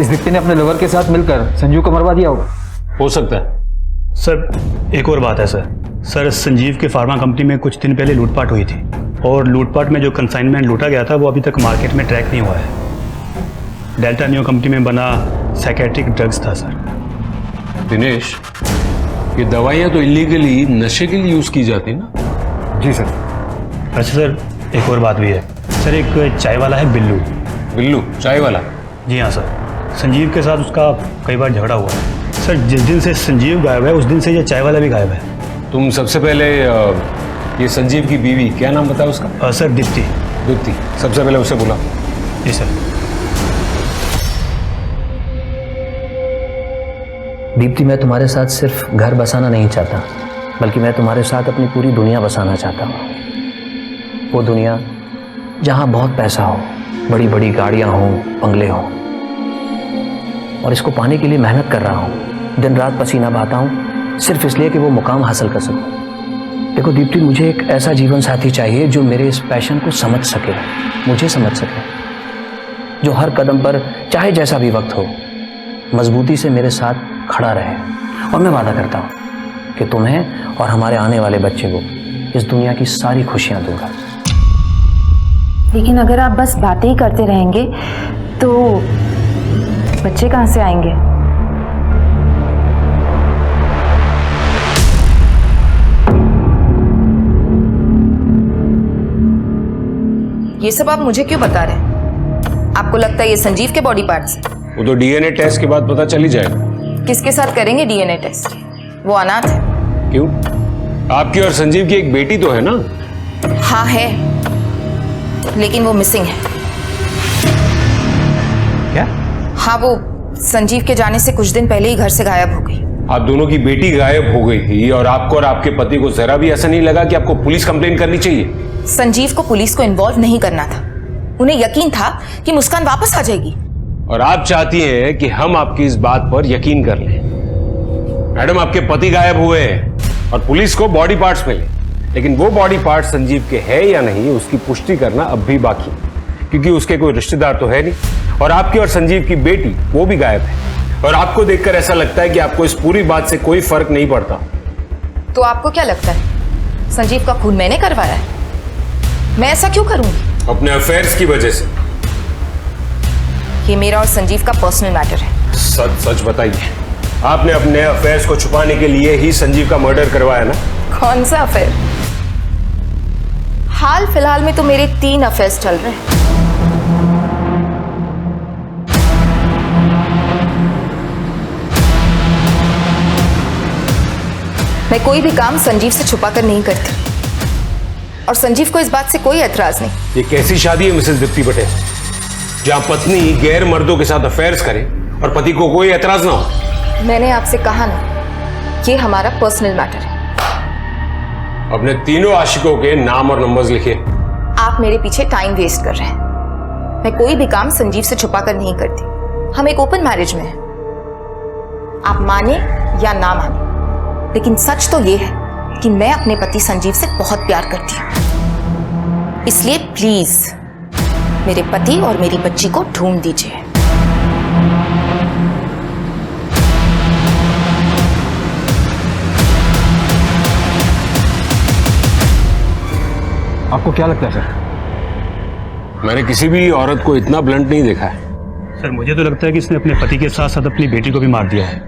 इस दीप्ति ने अपने लवर के साथ मिलकर संजीव को मरवा दिया होगा। हो सकता है सर। एक और बात है सर, संजीव के फार्मा कंपनी में कुछ दिन पहले लूटपाट हुई थी, और लूटपाट में जो कंसाइनमेंट लूटा गया था वो अभी तक मार्केट में ट्रैक नहीं हुआ है। डेल्टा न्यू कंपनी में बना साइकेट्रिक ड्रग्स था सर। दिनेश, ये दवाइयाँ तो इलीगली नशे के लिए यूज़ की जाती ना? जी सर। अच्छा सर, एक और बात भी है सर। एक चाय वाला है बिल्लू। बिल्लू चाय वाला? जी हाँ सर। संजीव के साथ उसका कई बार झगड़ा हुआ है सर। जिस दिन से संजीव गायब है उस दिन से ये चाय वाला भी गायब है। तुम सबसे पहले ये संजीव की बीवी, क्या नाम बताया उसका? सर दीप्ति। दीप्ति, सबसे पहले उसे बुला। जी सर। दीप्ति, मैं तुम्हारे साथ सिर्फ घर बसाना नहीं चाहता, बल्कि मैं तुम्हारे साथ अपनी पूरी दुनिया बसाना चाहता हूँ। वो दुनिया जहाँ बहुत पैसा हो, बड़ी बड़ी गाड़ियाँ हों, बंगले हों। और इसको पाने के लिए मेहनत कर रहा हूँ, दिन रात पसीना बहाता हूँ, सिर्फ इसलिए कि वो मुकाम हासिल कर सकूँ। देखो दीप्ति, मुझे एक ऐसा जीवन साथी चाहिए जो मेरे इस पैशन को समझ सके, मुझे समझ सके, जो हर कदम पर चाहे जैसा भी वक्त हो मजबूती से मेरे साथ खड़ा रहे। और मैं वादा करता हूँ कि तुम्हें और हमारे आने वाले बच्चे को इस दुनिया की सारी खुशियाँ दूंगा। लेकिन अगर आप बस बातें ही करते रहेंगे तो बच्चे कहाँ से आएंगे? ये सब आप मुझे क्यों बता रहे हैं? आपको लगता है ये संजीव के बॉडी पार्ट्स? वो तो डीएनए टेस्ट के बाद पता चल ही जाएगा। किसके साथ करेंगे डीएनए टेस्ट? वो अनाथ है। क्यों? आपकी और संजीव की एक बेटी तो है ना? हाँ है, लेकिन वो मिसिंग है। क्या? हाँ, वो संजीव के जाने से कुछ दिन पहले ही घर से गायब हो गई। आप दोनों की बेटी गायब हो गई थी और आपको और आपके पति को जरा भी ऐसा नहीं लगा कि आपको पुलिस कंप्लेन करनी चाहिए? संजीव को पुलिस को इन्वॉल्व नहीं करना था। उन्हें यकीन था कि मुस्कान वापस आ जाएगी। और आप चाहती हैं कि हम आपकी इस बात पर यकीन कर लें। मैडम, आपके पति गायब हुए हैं और पुलिस को बॉडी पार्ट्स मिले, लेकिन वो बॉडी पार्ट संजीव के है या नहीं उसकी पुष्टि करना अब भी बाकी है, क्योंकि उसके कोई रिश्तेदार तो है नहीं और आपकी और संजीव की बेटी वो भी गायब है। और आपको देखकर ऐसा लगता है कि आपको इस पूरी बात से कोई फर्क नहीं पड़ता। तो आपको क्या लगता है संजीव का खून मैंने करवाया है? मैं ऐसा क्यों करूंगी? अपने अफेयर्स की वजह से। ये मेरा और संजीव का पर्सनल मैटर है। सच सच बताइए, आपने अपने अफेयर्स को छुपाने के लिए ही संजीव का मर्डर करवाया ना? कौन सा अफेयर? हाल फिलहाल में तो मेरे 3 अफेयर्स चल रहे हैं। मैं कोई भी काम संजीव से छुपा कर नहीं करती और संजीव को इस बात से कोई ऐतराज नहीं। ये कैसी शादी है मिसेस दीप्ति पटेल, जहां पत्नी गैर मर्दों के साथ अफेयर्स करे और पति को कोई ऐतराज ना हो? मैंने आपसे कहा ना, ये हमारा पर्सनल मैटर है। अपने तीनों आशिकों के नाम और नंबर्स लिखिए। आप मेरे पीछे टाइम वेस्ट कर रहे हैं। मैं कोई भी काम संजीव से छुपा कर नहीं करती। हम एक ओपन मैरिज में हैं। आप माने या ना माने, लेकिन सच तो ये है कि मैं अपने पति संजीव से बहुत प्यार करती हूँ। इसलिए प्लीज मेरे पति और मेरी बच्ची को ढूंढ दीजिए। आपको क्या लगता है सर? मैंने किसी भी औरत को इतना ब्लंट नहीं देखा है। सर मुझे तो लगता है कि इसने अपने पति के साथ साथ अपनी बेटी को भी मार दिया है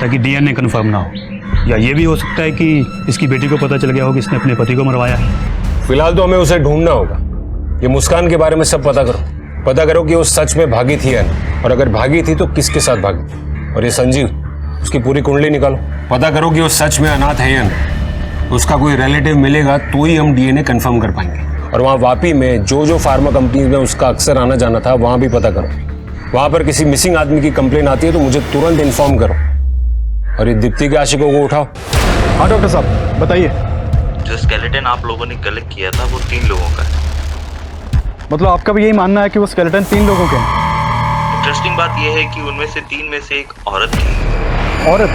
ताकि डीएनए कंफर्म ना हो। या ये भी हो सकता है कि इसकी बेटी को पता चल गया हो कि इसने अपने पति को मरवाया है। फिलहाल तो हमें उसे ढूंढना होगा। ये मुस्कान के बारे में सब पता करो कि वो सच में भागी थी या नहीं, और अगर भागी थी तो किसके साथ भागी। और ये संजीव, उसकी पूरी कुंडली निकालो, पता करो कि वो सच में अनाथ है या नहीं। उसका कोई रिलेटिव मिलेगा तो ही हम डीएनए कंफर्म कर पाएंगे। और वहाँ वापी में जो फार्मा कंपनीज में उसका अक्सर आना जाना था वहाँ भी पता करो। वहाँ पर किसी मिसिंग आदमी की कंप्लेन आती है तो मुझे तुरंत इन्फॉर्म करो। और ये दीप्ति के आशिकों को उठाओ। हाँ डॉक्टर साहब बताइए। जो स्केलेटन आप लोगों ने कलेक्ट किया था वो 3 लोगों का है। मतलब आपका भी यही मानना है कि वो स्केलेटन 3 लोगों के हैं? इंटरेस्टिंग बात यह है कि उनमें से 3 में से एक औरत थी। औरत?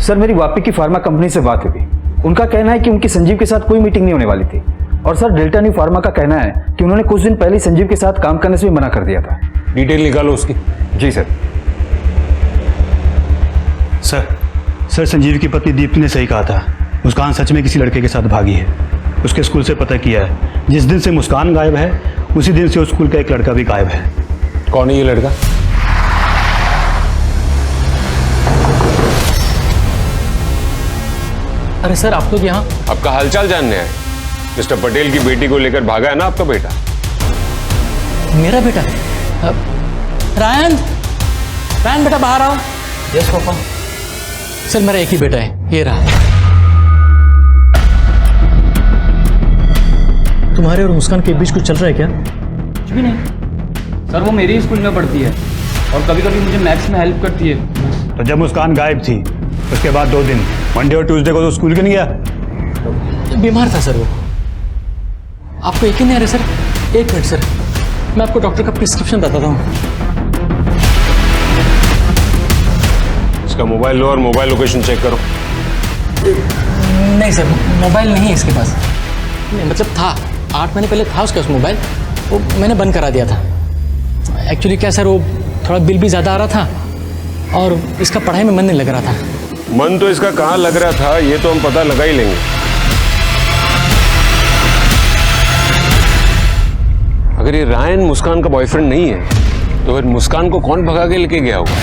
सर मेरी वापी की फार्मा कंपनी से बात हुई। उनका कहना है कि उनकी संजीव के साथ कोई मीटिंग नहीं होने वाली थी। और सर डेल्टा न्यू फार्मा का कहना है कि उन्होंने कुछ दिन पहले संजीव के साथ काम करने से भी मना कर दिया था। डिटेल निकालो उसकी। जी सर। सर संजीव की पत्नी दीप्ति ने सही कहा था। मुस्कान सच में किसी लड़के के साथ भागी है। उसके स्कूल से पता किया है। जिस दिन से मुस्कान गायब है उसी दिन से उस स्कूल का एक लड़का भी गायब है। कौन है ये लड़का? अरे सर, आप लोग यहाँ? आपका हालचाल जानने आए। मिस्टर पटेल की बेटी को लेकर भागा है ना आपका बेटा? मेरा बेटा? रायन, रायन बेटा बाहर आओ। Yes papa. सर मेरा एक ही बेटा है, ये रहा। तुम्हारे और मुस्कान के बीच कुछ चल रहा है क्या? कुछ भी नहीं सर, वो मेरे ही स्कूल में पढ़ती है और कभी कभी मुझे मैथ्स में हेल्प करती है। तो जब मुस्कान गायब थी उसके बाद 2 दिन, मंडे और ट्यूसडे को तो स्कूल क्यों नहीं गया? बीमार था सर वो। आपको यकीन नहीं आ रहा सर? एक मिनट सर, मैं आपको डॉक्टर का प्रिस्क्रिप्शन बताता हूँ। इसका मोबाइल लो और मोबाइल लोकेशन चेक करो। नहीं सर, मोबाइल नहीं है इसके पास। नहीं मतलब था, 8 महीने पहले था उसके पास मोबाइल, वो मैंने बंद करा दिया था। एक्चुअली क्या सर, वो थोड़ा बिल भी ज़्यादा आ रहा था और इसका पढ़ाई में मन नहीं लग रहा था। मन तो इसका कहाँ लग रहा था ये तो हम पता लगा ही लेंगे। अगर ये रायन मुस्कान का बॉयफ्रेंड नहीं है तो फिर मुस्कान को कौन भगा के लेके गया होगा?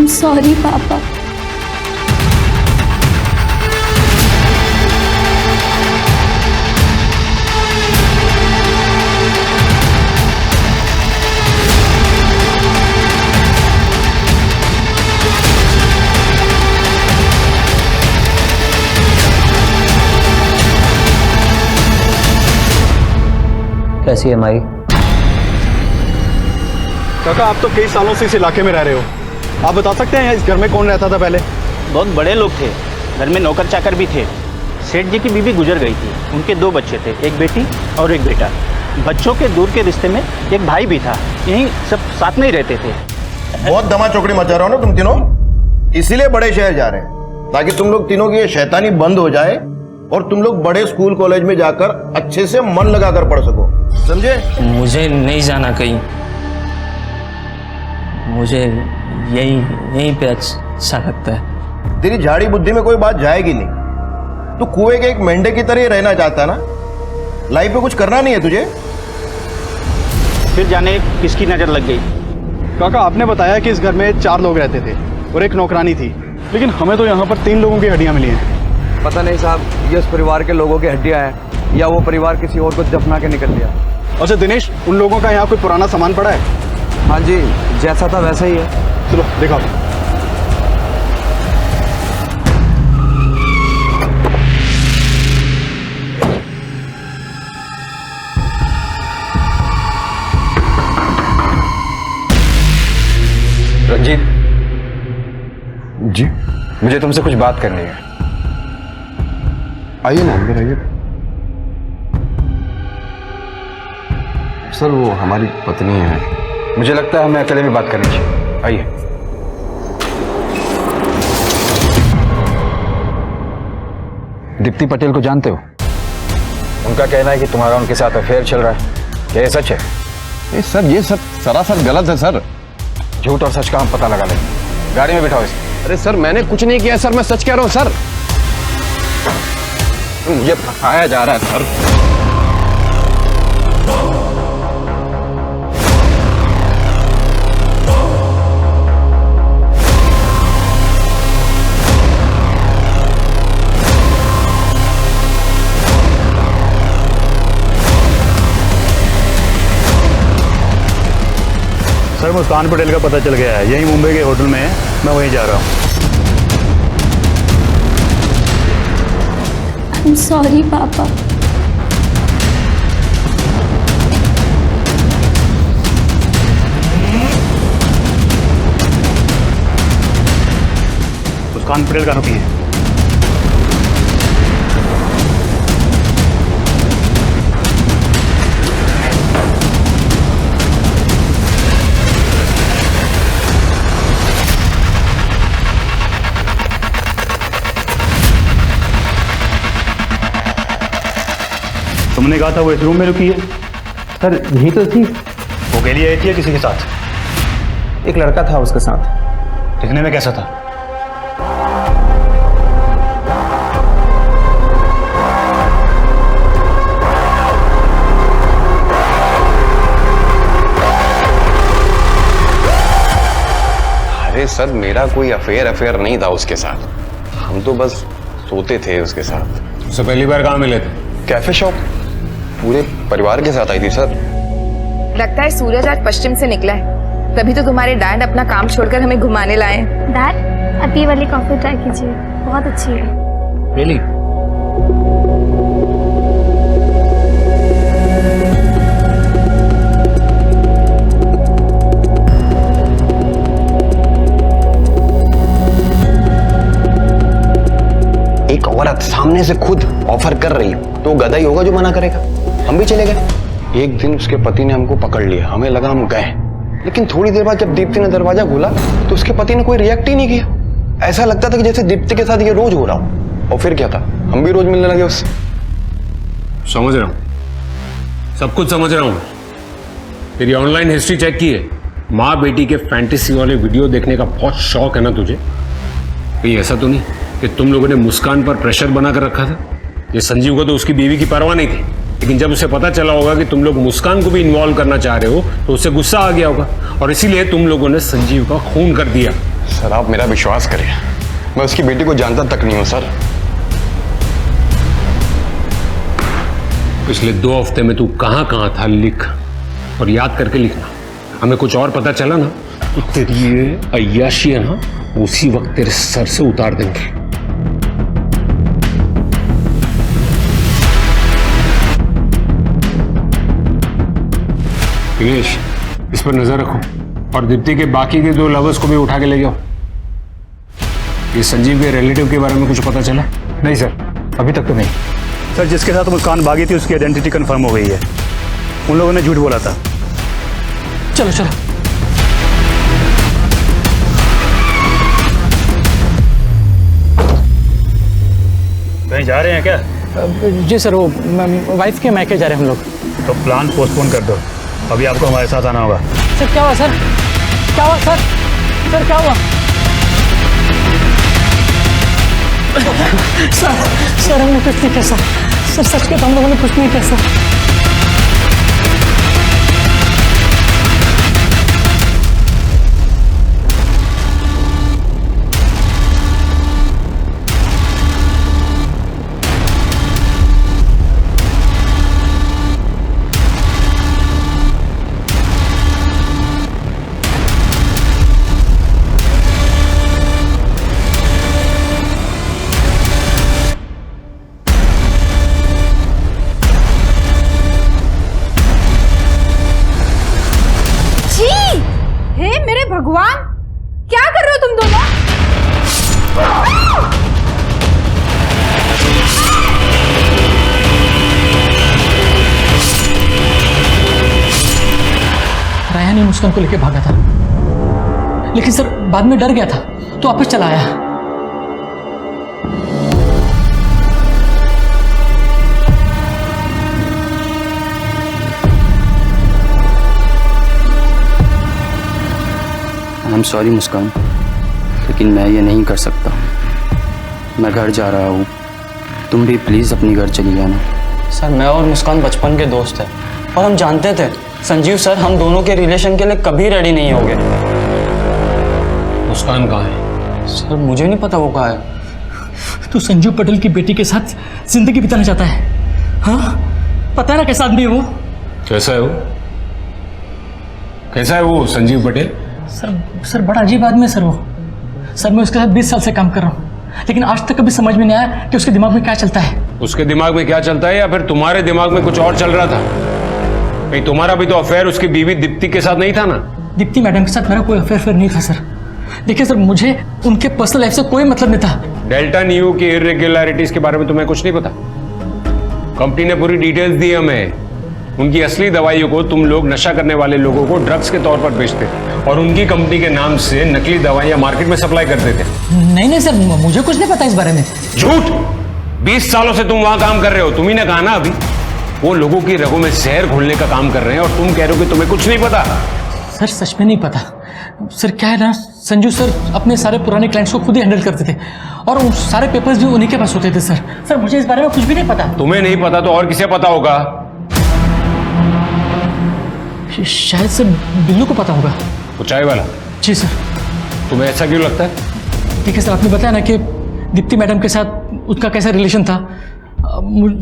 सॉरी पापा। कैसी है माई? काका, आप तो कई सालों से इस इलाके में रह रहे हो, आप बता सकते हैं इस घर में कौन रहता था पहले? बहुत बड़े लोग थे, घर में नौकर चाकर भी थे। सेठ जी की बीवी गुजर गई थी, उनके 2 बच्चे थे, एक बेटी और एक बेटा। बच्चों के दूर के रिश्ते में एक भाई भी था, यहीं सब साथ में ही रहते थे। बहुत दमा चौकड़ी मचा रहे हो ना तुम तीनों, इसीलिए बड़े शहर जा रहे हैं ताकि तुम लोग तीनों की ये शैतानी बंद हो जाए और तुम लोग बड़े स्कूल कॉलेज में जाकर अच्छे से मन लगाकर पढ़ सको, समझे? मुझे नहीं जाना कहीं, मुझे यहीं पे अच्छा लगता है। तेरी झाड़ी बुद्धि में कोई बात जाएगी नहीं। तू कुएं के एक मेंढे की तरह ही रहना चाहता है ना, लाइफ में कुछ करना नहीं है तुझे। फिर जाने किसकी नजर लग गई। काका, आपने बताया कि इस घर में 4 लोग रहते थे और एक नौकरानी थी, लेकिन हमें तो यहाँ पर 3 लोगों की हड्डियाँ मिली हैं। पता नहीं साहब, ये उस परिवार के लोगों की हड्डियाँ हैं या वो परिवार किसी और को दफना के निकल गया। अच्छा दिनेश, उन लोगों का यहाँ कोई पुराना सामान पड़ा है? हाँ जी, जैसा था वैसा ही है। चलो देखा। रंजीत जी, मुझे तुमसे कुछ बात करनी है। आइए ना, अंदर आइए। सर, वो हमारी पत्नी है। मुझे लगता है हमें अकेले में बात करनी चाहिए, आइए। दीप्ति पटेल को जानते हो? उनका कहना है कि तुम्हारा उनके साथ अफेयर चल रहा है, क्या ये सच है? सर, ये सब सरासर गलत है सर। झूठ और सच का हम पता लगा लेंगे। गाड़ी में बिठाओ इसे। अरे सर, मैंने कुछ नहीं किया सर, मैं सच कह रहा हूँ सर। मुझे फंसाया जा रहा है सर। सर, मुस्कान पटेल का पता चल गया है, यही मुंबई के होटल में है, मैं वहीं जा रहा हूँ। I'm sorry पापा। मुस्कान पटेल का रुकी है। तुमने कहा था वो इस रूम में रुकी है। सर यही तो थी। वो अकेली आई थी या किसी के साथ? एक लड़का था उसके साथ। दिखने में कैसा था? अरे सर, मेरा कोई अफेयर नहीं था उसके साथ। हम तो बस सोते थे उसके साथ। उससे पहली बार कहाँ मिले थे? Cafe shop. पूरे परिवार के साथ आई थी सर। लगता है सूरज आज पश्चिम से निकला है, तभी तो तुम्हारे डैड अपना काम छोड़कर हमें घुमाने लाए। डैड अब ये वाली कॉफी ट्राई कीजिए, बहुत अच्छी है। रियली? एक औरत सामने से खुद ऑफर कर रही हो तो गधा ही होगा जो मना करेगा। हम भी चले गए। एक दिन उसके पति ने हमको पकड़ लिया, हमें लगा हम गए, लेकिन थोड़ी देर बाद जब दीप्ति ने दरवाजा खोला तो उसके पति ने कोई रिएक्ट ही नहीं किया। ऐसा लगता था कि जैसे दीप्ति के साथ ये रोज हो रहा हो। और फिर क्या था, हम भी रोज मिलने लगे उससे। समझ रहा हूं, सब कुछ समझ रहा हूं। तेरी ऑनलाइन हिस्ट्री चेक की है। माँ बेटी के फैंटेसी वाले वीडियो देखने का बहुत शौक है ना तुझे? कहीं ऐसा तो नहीं कि तुम लोगों ने मुस्कान पर प्रेशर बनाकर रखा था? ये संजीव को तो उसकी बीवी की परवाह नहीं थी, लेकिन जब उसे पता चला होगा कि तुम लोग मुस्कान को भी इन्वॉल्व करना चाह रहे हो तो उसे गुस्सा आ गया होगा, और इसीलिए तुम लोगों ने संजीव का खून कर दिया। सर आप मेरा विश्वास करें, मैं उसकी बेटी को जानता तक नहीं हूं सर। पिछले 2 हफ्ते में तू कहां था लिख, और याद करके लिखना। हमें कुछ और पता चला ना तो तेरी ये अय्याशी है ना, उसी वक्त तेरे सर से उतार देंगे। दिनेश, इस पर नजर रखो और दीप्ति के बाकी के 2 लवर्स को भी उठा के ले जाओ। ये संजीव के रिलेटिव के बारे में कुछ पता चला? नहीं सर, अभी तक तो नहीं। सर जिसके साथ मुस्कान भागी थी उसकी आइडेंटिटी कंफर्म हो गई है। उन लोगों ने झूठ बोला था। चलो चलो। कहीं जा रहे हैं क्या? जी सर, वो वाइफ के मैके जा रहे हैं हम लोग। तो प्लान पोस्टपोन कर दो, अभी आपको हमारे साथ आना होगा। सर क्या हुआ सर? क्या हुआ सर? सर क्या हुआ? सर हमने कुछ नहीं किया सर। सर सच के तो हम लोगों ने कुछ नहीं किया सर। भगवान, क्या कर रहे हो तुम दोनों? रायन ही मुस्कान को लेके भागा था, लेकिन सर बाद में डर गया था तो वापस चला आया। आई एम सॉरी मुस्कान, लेकिन मैं ये नहीं कर सकता। मैं घर जा रहा हूँ, तुम भी प्लीज़ अपनी घर चली जाना। सर मैं और मुस्कान बचपन के दोस्त हैं और हम जानते थे संजीव सर हम दोनों के रिलेशन के लिए कभी रेडी नहीं होंगे। मुस्कान कहाँ है? सर मुझे नहीं पता वो कहाँ है। तू संजीव पटेल की बेटी के साथ जिंदगी बिताना चाहता है? हाँ पता है ना कैसा आदमी है वो? कैसा है वो? कैसा है वो संजीव पटेल? सर बड़ा अजीब आदमी है सर वो। सर मैं उसके साथ 20 साल से काम कर रहा हूँ, लेकिन आज तक कभी समझ में नहीं आया कि उसके दिमाग में क्या चलता है। उसके दिमाग में क्या चलता है या फिर तुम्हारे दिमाग में कुछ और चल रहा था? कहीं तुम्हारा भी तो अफेयर उसकी बीवी दीप्ति के साथ नहीं था ना? दीप्ति मैडम के साथ मेरा कोई अफेयर नहीं था सर। देखिए सर, मुझे उनके पर्सनल लाइफ से कोई मतलब नहीं था। डेल्टा न्यू की इरेगुलरिटीज के बारे में तुम्हें कुछ नहीं पता? कंपनी ने पूरी डिटेल्स दी हमें। उनकी असली दवाइयों को तुम लोग नशा करने वाले लोगों को ड्रग्स के तौर पर बेचते और उनकी कंपनी के नाम से नकली दवाइयां मार्केट में सप्लाई करते थे। नहीं सर, मुझे कुछ नहीं पता इस बारे में। झूठ! 20 सालों से तुम वहां काम कर रहे हो, तुम ही ने कहा ना अभी। वो लोगों की रगों में जहर घोलने का काम कर रहे हैं और तुम कह रहे हो कि तुम्हें कुछ नहीं पता। सर सच में नहीं पता सर। क्या है ना, संजू सर अपने सारे पुराने क्लाइंट्स को खुद ही हैंडल करते थे और वो सारे पेपर्स भी उन्हीं के पास होते थे सर। सर मुझे इस बारे में कुछ भी नहीं पता। तुम्हें नहीं पता तो और किसे पता होगा? शायद सर बिल्लू को पता होगा। वो चाय वाला? जी सर। तुम्हें ऐसा क्यों लगता है? ठीक है सर, आपने बताया ना कि दीप्ति मैडम के साथ उसका कैसा रिलेशन था।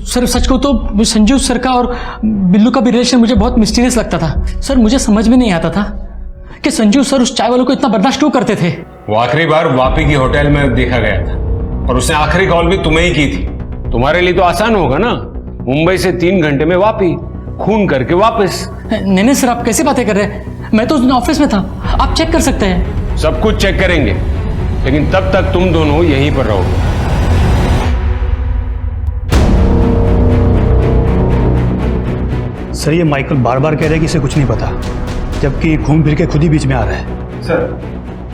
सर सच को तो संजू सर का और बिल्लू का भी रिलेशन मुझे बहुत मिस्टीरियस लगता था सर। मुझे समझ में नहीं आता था कि संजू सर उस चाय वालों को इतना बर्दाश्त क्यों करते थे। वो आखिरी बार वापी की होटल में देखा गया था और उसने आखिरी कॉल भी तुम्हें ही की थी। तुम्हारे लिए तो आसान होगा ना, मुंबई से 3 घंटे में वापी, खून करके वापस। नहीं सर, आप कैसे बातें कर रहे हैं? मैं तो उस दिन ऑफिस में था, आप चेक कर सकते हैं। सब कुछ चेक करेंगे, लेकिन तब तक तुम दोनों यहीं पर रहोगे। सर ये माइकल बार बार कह रहे हैं कि इसे कुछ नहीं पता, जबकि घूम फिर के खुद ही बीच में आ रहा है।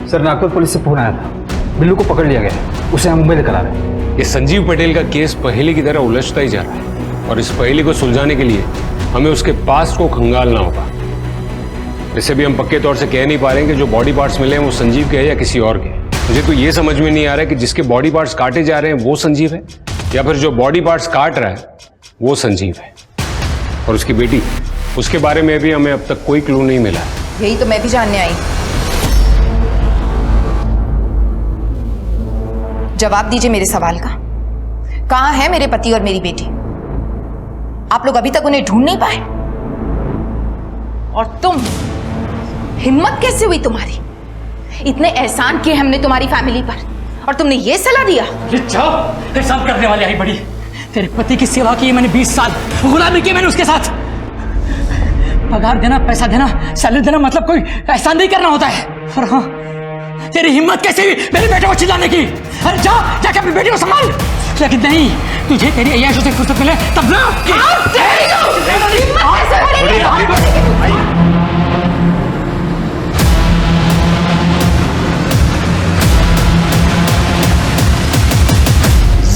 सर नागपुर पुलिस से फोन आया था, बिल्लू को पकड़ लिया गया, उसे हम मुंबई लेकर आ रहे हैं। ये संजीव पटेल का केस पहेली की तरह उलझता ही जा रहा है और इस पहेली को सुलझाने के लिए हमें उसके पास्ट को खंगालना होगा। वैसे भी हम पक्के तौर से कह नहीं पा रहे हैं कि जो बॉडी पार्ट्स मिले हैं वो संजीव के हैं या किसी और के। मुझे तो ये समझ में नहीं आ रहा है कि जिसके बॉडी पार्ट्स काटे जा रहे हैं वो संजीव है या फिर जो बॉडी पार्ट्स काट रहा है वो संजीव है। और उसकी बेटी, उसके बारे में भी हमें अब तक कोई क्लू नहीं मिला। यही तो मैं भी जानने आई। जवाब दीजिए मेरे सवाल का। कहां है मेरे पति और मेरी बेटी? आप लोग अभी तक उन्हें ढूंढ नहीं पाए? और तुम, हिम्मत कैसे हुई तुम्हारी? इतने एहसान किए हमने तुम्हारी फैमिली पर और तुमने ये सलाह दिया? एहसान करने वाली आई बड़ी। तेरे पति की सेवा की मैंने 20 साल, गुलामी की मैंने उसके साथ। पगार देना, पैसा देना, सैलरी देना मतलब कोई एहसान नहीं करना होता है। और हाँ, तेरी हिम्मत कैसे हुई मेरे बेटे को चिल्लाने की? अरे जाके अपनी बेटी को संभाल। लेकिन नहीं, तुझे तेरी अय्याशों से फुर्सत मिले तब ना।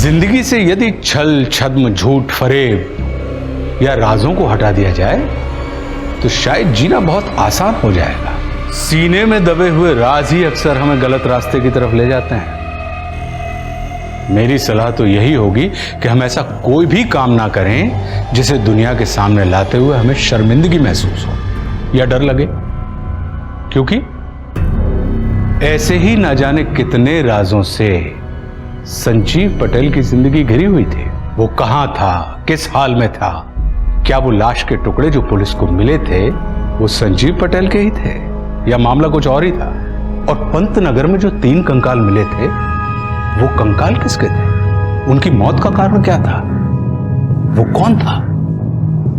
जिंदगी से यदि छल, छद्म, झूठ, फरेब या राजों को हटा दिया जाए तो शायद जीना बहुत आसान हो जाएगा। सीने में दबे हुए राज ही अक्सर हमें गलत रास्ते की तरफ ले जाते हैं। मेरी सलाह तो यही होगी कि हम ऐसा कोई भी काम ना करें जिसे दुनिया के सामने लाते हुए हमें शर्मिंदगी महसूस हो या डर लगे, क्योंकि ऐसे ही ना जाने कितने राजों से संजीव पटेल की जिंदगी घिरी हुई थी। वो कहां था, किस हाल में था? क्या वो लाश के टुकड़े जो पुलिस को मिले थे वो संजीव पटेल के ही थे या मामला कुछ और ही था? और पंतनगर में जो 3 कंकाल मिले थे वो कंकाल किसके थे? उनकी मौत का कारण क्या था? वो कौन था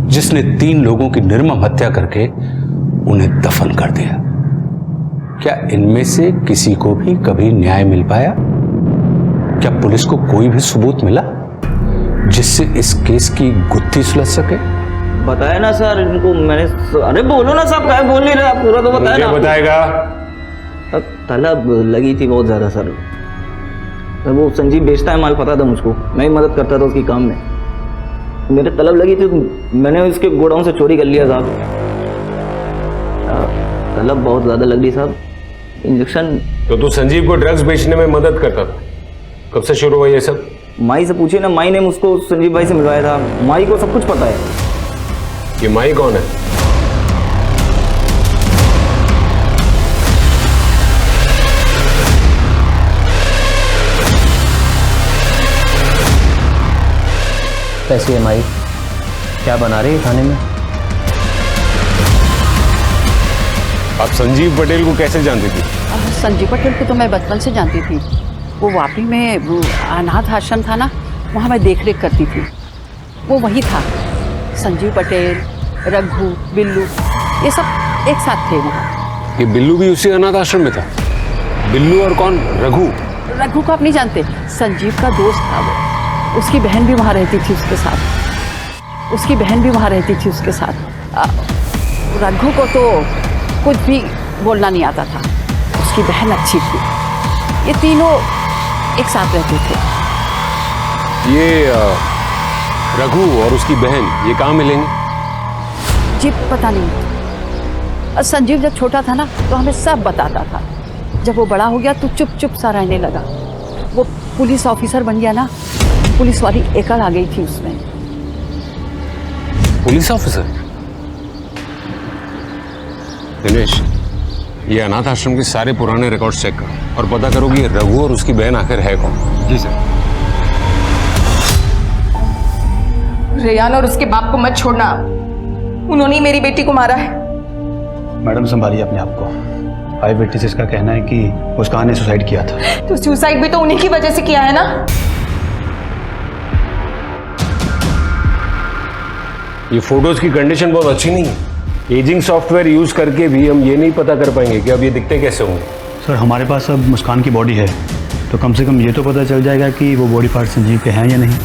जिसने 3 लोगों की निर्मम हत्या करके उन्हें दफन कर दिया? क्या इनमें से किसी को भी कभी न्याय मिल पाया? क्या पुलिस को कोई भी सबूत मिला जिससे इस केस की गुत्थी सुलझ सके? बताया ना सर इनको मैंने। अरे बोलो ना साहब, क्या बोल नहीं रहे आप? पूरा तो बताया ना। बताएगा। तलब लगी थी बहुत ज्यादा सर। वो संजीव बेचता है माल, पता था मुझको, मैं ही मदद करता था उसकी काम में। मेरे तलब लगी थी, मैंने उसके गोडाउन से चोरी कर लिया साहब। तलब बहुत ज्यादा लग रही साहब। इंजेक्शन। तो तू संजीव को ड्रग्स बेचने में मदद करता था? कब से शुरू हुआ ये सब? माई से पूछिए ना, माई ने मुझको संजीव भाई से मिलवाया था। माई को सब कुछ पता है। ये माई कौन है? कैसी है माई? क्या बना रही है खाने में? आप संजीव पटेल को कैसे जानती थी? संजीव पटेल को तो मैं बचपन से जानती थी। वो वापी में वो अनाथ आश्रम था ना, वहाँ मैं देख रेख करती थी। वो वही था। संजीव पटेल, रघु, बिल्लू, ये सब एक साथ थे वहाँ। ये बिल्लू भी उसी अनाथ आश्रम में था? बिल्लू और कौन? रघु? रघु को आप नहीं जानते, संजीव का दोस्त था वो। उसकी बहन भी वहाँ रहती थी उसके साथ। उसकी बहन भी वहाँ रहती थी उसके साथ। रघु को तो कुछ भी बोलना नहीं आता था। उसकी बहन अच्छी थी। ये तीनों एक साथ रहते थे। रघु और उसकी बहन ये कहाँ मिलेंगे? जी पता नहीं। संजीव जब छोटा था ना तो हमें सब बताता था। जब वो बड़ा हो गया तो चुप चुप सा रहने लगा। वो पुलिस ऑफिसर बन गया ना, पुलिस वाली एकल आ गई थी उसमें। Police officer? दिनेश, ये अनाथ आश्रम के सारे पुराने रिकॉर्ड्स चेक करो और पता करो कि ये रघु और उसकी बहन आखिर है कौन। जी सर। रेयान और उसके बाप को मत छोड़ना, उन्होंने ही मेरी बेटी को मारा है। मैडम संभालिए अपने आप को। आई विटनेसेस का कहना है कि मुस्कान ने सुसाइड किया था। तो सुसाइड भी तो उन्हीं की वजह से किया है ना। ये फोटोज की कंडीशन बहुत अच्छी नहीं है। एजिंग सॉफ्टवेयर यूज करके भी हम ये नहीं पता कर पाएंगे कि अब ये दिखते कैसे होंगे। सर हमारे पास अब मुस्कान की बॉडी है, तो कम से कम ये तो पता चल जाएगा कि वो बॉडी पार्ट संजीव के हैं या नहीं।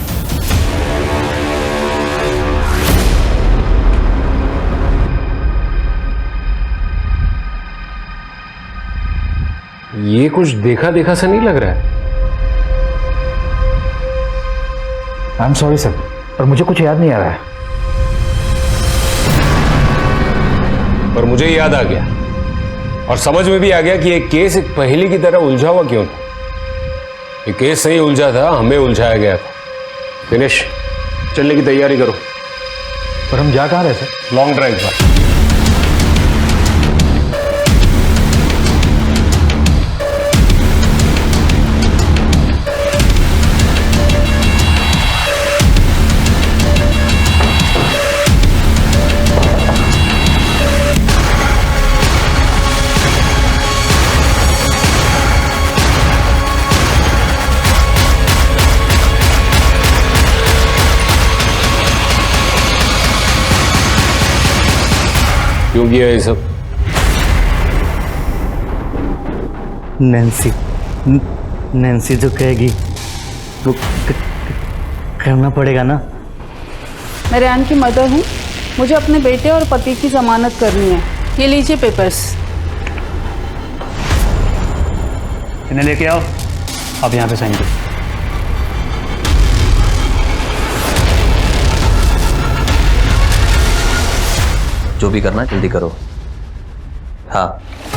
ये कुछ देखा देखा सा नहीं लग रहा है। आई एम सॉरी सर, पर मुझे कुछ याद नहीं आ रहा है। पर मुझे याद आ गया और समझ में भी आ गया कि ये केस एक पहेली की तरह उलझा हुआ क्यों था। ये केस नहीं उलझा था, हमें उलझाया गया था। दिनेश, चलने की तैयारी करो। पर हम जा कहाँ रहे सर? लॉन्ग ड्राइव पर। क्यों किया ये सब? नैन्सी जो कहेगी वो करना पड़ेगा ना। मैं रेयान की मदर हूँ, मुझे अपने बेटे और पति की जमानत करनी है। ये लीजिए पेपर्स। इन्हें लेके आओ, आप यहाँ पे साइन करो। जो भी करना जल्दी करो। हाँ,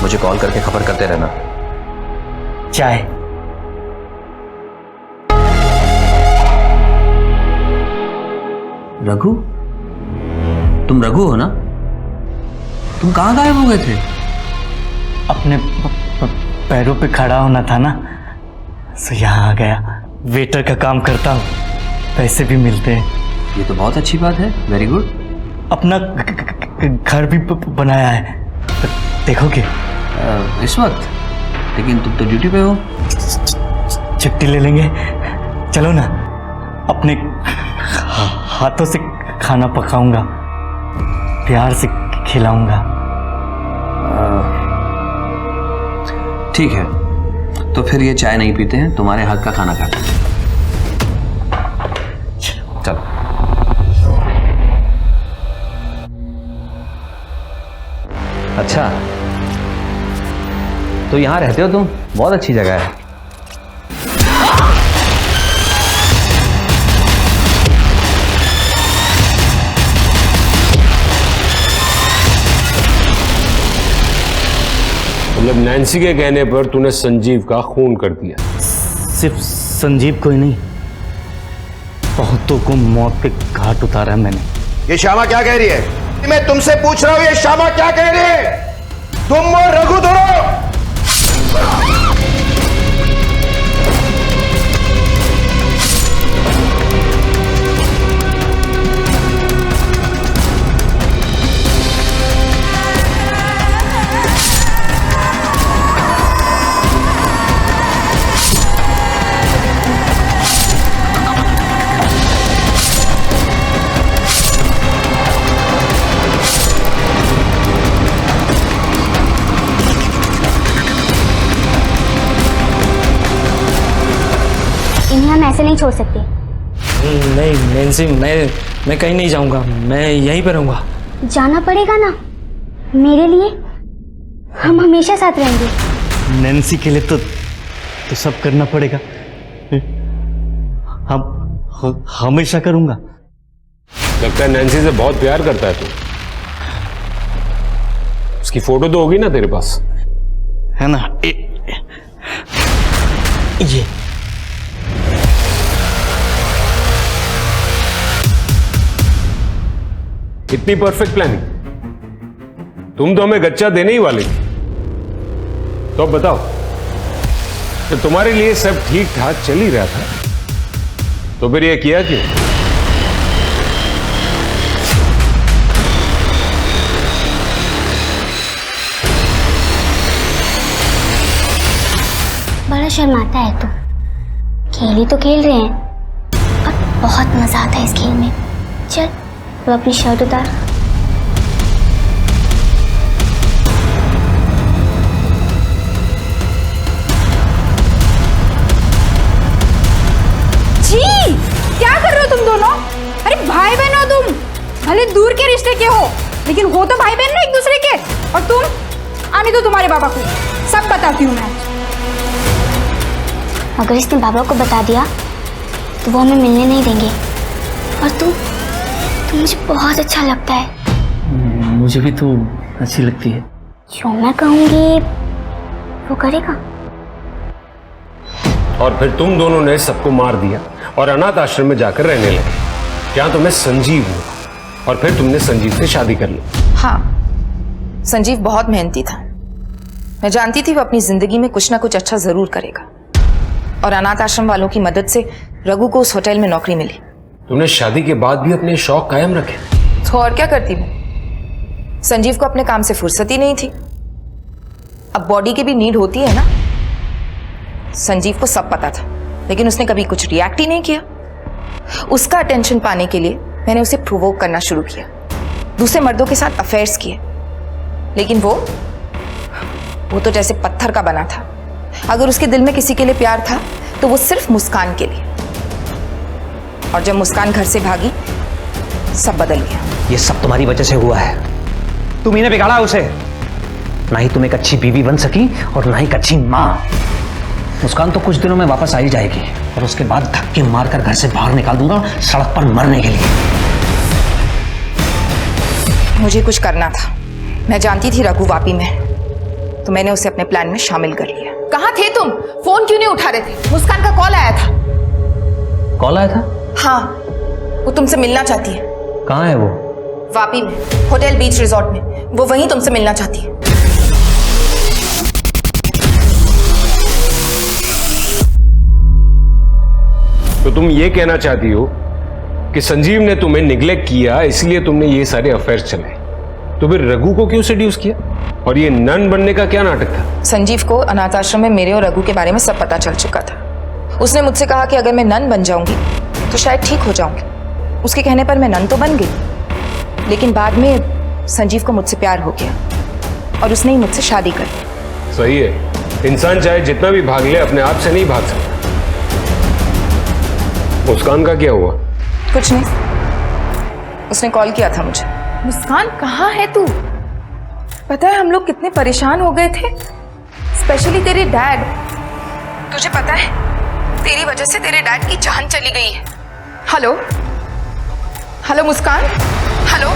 मुझे कॉल करके खबर करते रहना। चाय। रघु, तुम रघु हो ना? तुम कहाँ गायब हो गए थे? अपने पैरों पे खड़ा होना था ना, तो यहाँ आ गया। वेटर का काम करता हूँ, पैसे भी मिलते हैं। ये तो बहुत अच्छी बात है। Very good. अपना घर भी बनाया है, देखोगे? इस वक्त? लेकिन तुम तो ड्यूटी पे हो। छुट्टी ले लेंगे, चलो ना। अपने हाथों से खाना पकाऊंगा, प्यार से खिलाऊंगा। ठीक है, तो फिर ये चाय नहीं पीते हैं, तुम्हारे हाथ का खाना खाते हैं। चलो। अच्छा, तो यहाँ रहते हो तुम? बहुत अच्छी जगह है। मतलब नैन्सी के कहने पर तूने संजीव का खून कर दिया? सिर्फ संजीव को ही नहीं, बहुतों को मौत के घाट उतारा है मैंने। ये श्यामा क्या कह रही है? मैं तुमसे पूछ रहा हूं, ये श्यामा क्या कह रही है? तुम और रघु दोनों इन्हें हम ऐसे नहीं छोड़ सकते। नहीं नैन्सी, मैं कहीं नहीं जाऊंगा, मैं यहीं पर रहूंगा। जाना पड़ेगा ना, मेरे लिए। हम हमेशा साथ रहेंगे। नैन्सी के लिए तो सब करना पड़ेगा। हम हमेशा करूंगा। लगता है नैन्सी से बहुत प्यार करता है तू। उसकी फोटो तो होगी ना तेरे पास, है ना? ये इतनी परफेक्ट प्लानिंग, तुम तो हमें गच्चा देने ही वाले थे। तो अब बताओ, तो तुम्हारे लिए सब ठीक ठाक चल ही रहा था, तो फिर ये किया क्यों? बड़ा शर्माता है तू। खेल ही तो खेल रहे हैं और बहुत मजा आता है इस खेल में। चल अब अपनी शर्ट उतार। जी क्या कर रहे हो तुम दोनों? अरे भाई बहन हो तुम, भले दूर के रिश्ते के हो लेकिन हो तो भाई बहन ना एक दूसरे के। और तुम आने दो तुम्हारे बाबा को, सब बताती हूँ मैं। अगर इसने बाबा को बता दिया तो वो हमें मिलने नहीं देंगे। और तू मुझे बहुत अच्छा लगता है। मुझे भी तो अच्छी लगती है। जो मैं कहूँगी वो करेगा। और फिर तुम दोनों ने सबको मार दिया और अनाथ आश्रम में जाकर रहने लगे। क्या तुम्हें संजीव हुआ और फिर तुमने संजीव से शादी कर ली? हाँ, संजीव बहुत मेहनती था। मैं जानती थी वो अपनी जिंदगी में कुछ ना कुछ अच्छा जरूर करेगा। और अनाथ आश्रम वालों की मदद से रघु को उस होटल में नौकरी मिली। तुमने शादी के बाद भी अपने शौक कायम रखे? तो और क्या करती मैं? संजीव को अपने काम से फुर्सत ही नहीं थी। अब बॉडी की भी नीड होती है ना। संजीव को सब पता था लेकिन उसने कभी कुछ रिएक्ट ही नहीं किया। उसका अटेंशन पाने के लिए मैंने उसे प्रोवोक करना शुरू किया, दूसरे मर्दों के साथ अफेयर्स किए। लेकिन वो तो जैसे पत्थर का बना था। अगर उसके दिल में किसी के लिए प्यार था तो वो सिर्फ मुस्कान के लिए। और जब मुस्कान घर से भागी सब बदल गया। ये सब तुम्हारी वजह से हुआ है। तुम ही ने बिगाड़ा उसे। ना ही तुम एक अच्छी बीवी बन सकी और ना ही एक अच्छी मां। मुस्कान तो कुछ दिनों में वापस आ ही जाएगी और उसके बाद धक्के मारकर घर से बाहर निकाल दूंगा सड़क पर मरने के लिए। मुझे कुछ करना था। मैं जानती थी रघु वापी में, तो मैंने उसे अपने प्लान में शामिल कर लिया। कहाँ थे तुम? फोन क्यों नहीं उठा रहे थे? मुस्कान का कॉल आया था। कॉल आया था? हाँ, वो तुमसे मिलना चाहती है। कहाँ है वो? वापी में, होटल बीच रिजॉर्ट में। वो वहीं तुमसे मिलना चाहती है। तो तुम ये कहना चाहती हो कि संजीव ने तुम्हें निग्लेक्ट किया इसलिए तुमने ये सारे अफेयर्स चलाए। तो फिर रघु को क्यों सेड्यूस किया? और ये नन बनने का क्या नाटक था? संजीव को अनाथ आश्रम में मेरे और रघु के बारे में सब पता चल चुका था। उसने मुझसे कहा कि अगर मैं नन बन जाऊंगी तो शायद ठीक हो जाऊंगी। उसके कहने पर मैं नन तो बन गई, लेकिन बाद में संजीव को मुझसे प्यार हो गया और उसने ही मुझसे शादी कर ली। सही है, इंसान चाहे जितना भी भाग ले अपने आप से नहीं भाग सकता। मुस्कान का क्या हुआ? कुछ नहीं, उसने कॉल किया था मुझे। मुस्कान कहाँ है तू? पता है हम लोग कितने परेशान हो गए थे, स्पेशली तेरे डैड। तुझे पता है तेरी वजह से तेरे डैड की जान चली गई है। हेलो हेलो मुस्कान, हेलो।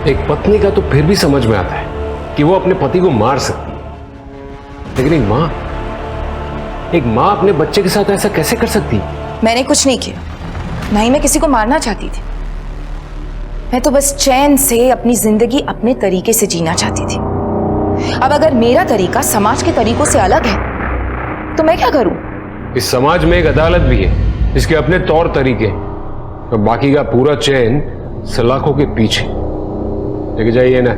एक पत्नी का तो फिर भी समझ में आता है कि वो अपने पति को मार सकती है, लेकिन एक माँ अपने बच्चे के साथ ऐसा कैसे कर सकती है? मैंने कुछ नहीं किया, ना ही मैं किसी को मारना चाहती थी। मैं तो बस चैन से अपनी जिंदगी अपने तरीके से जीना चाहती थी। अब अगर मेरा तरीका समाज के तरीकों से अलग है तो मैं क्या करूं? इस समाज में एक अदालत भी है, इसके अपने तौर तरीके, और बाकी का पूरा चैन सलाखों के पीछे। लेके जाइए ना।